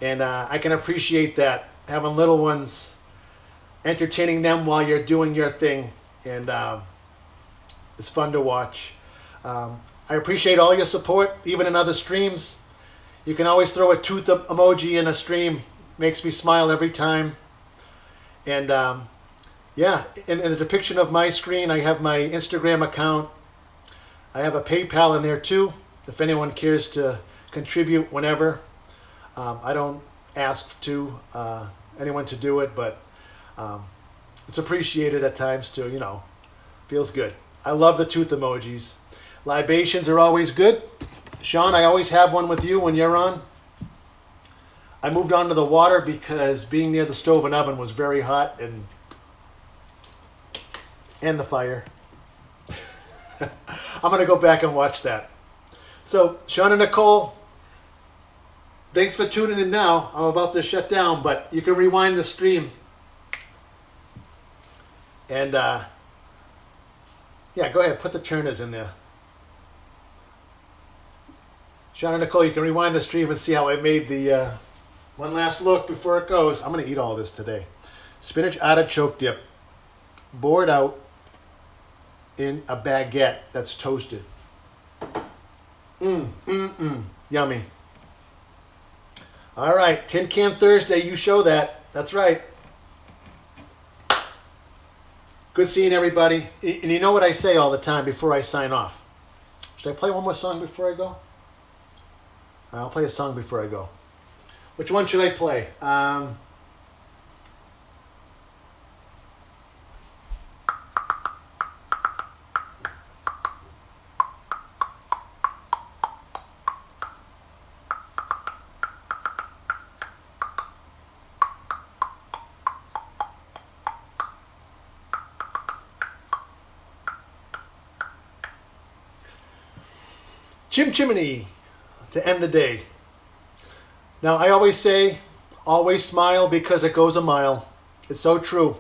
And I can appreciate that, having little ones, entertaining them while you're doing your thing. And it's fun to watch. I appreciate all your support, even in other streams. You can always throw a tooth emoji in a stream. Makes me smile every time. And yeah, in the depiction of my screen, I have my Instagram account. I have a PayPal in there too, if anyone cares to contribute whenever. I don't ask anyone to do it, but it's appreciated at times too, you know. Feels good. I love the tooth emojis. Libations are always good. Sean, I always have one with you when you're on. I moved on to the water because being near the stove and oven was very hot, and the fire. I'm going to go back and watch that. So, Sean and Nicole, thanks for tuning in now. I'm about to shut down, but you can rewind the stream. And, yeah, go ahead. Put the turners in there. Sean and Nicole, you can rewind the stream and see how I made the one last look before it goes. I'm going to eat all this today. Spinach artichoke dip. Poured out in a baguette that's toasted. Yummy. All right, Tin Can Thursday, you show that. That's right. Good seeing everybody. And you know what I say all the time before I sign off. Should I play one more song before I go? I'll play a song before I go. Which one should I play? Chim Chimney to end the day. Now, I always say, always smile because it goes a mile. It's so true.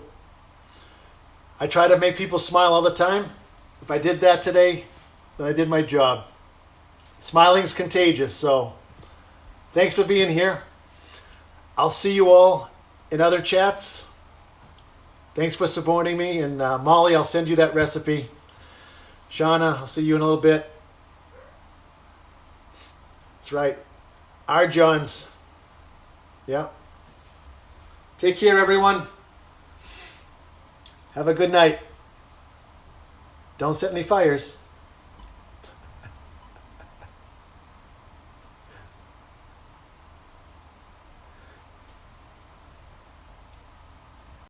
I try to make people smile all the time. If I did that today, then I did my job. Smiling's contagious, so thanks for being here. I'll see you all in other chats. Thanks for supporting me. And Molly, I'll send you that recipe. Shauna, I'll see you in a little bit. That's right. Our Johns. Yeah. Take care, everyone. Have a good night. Don't set any fires.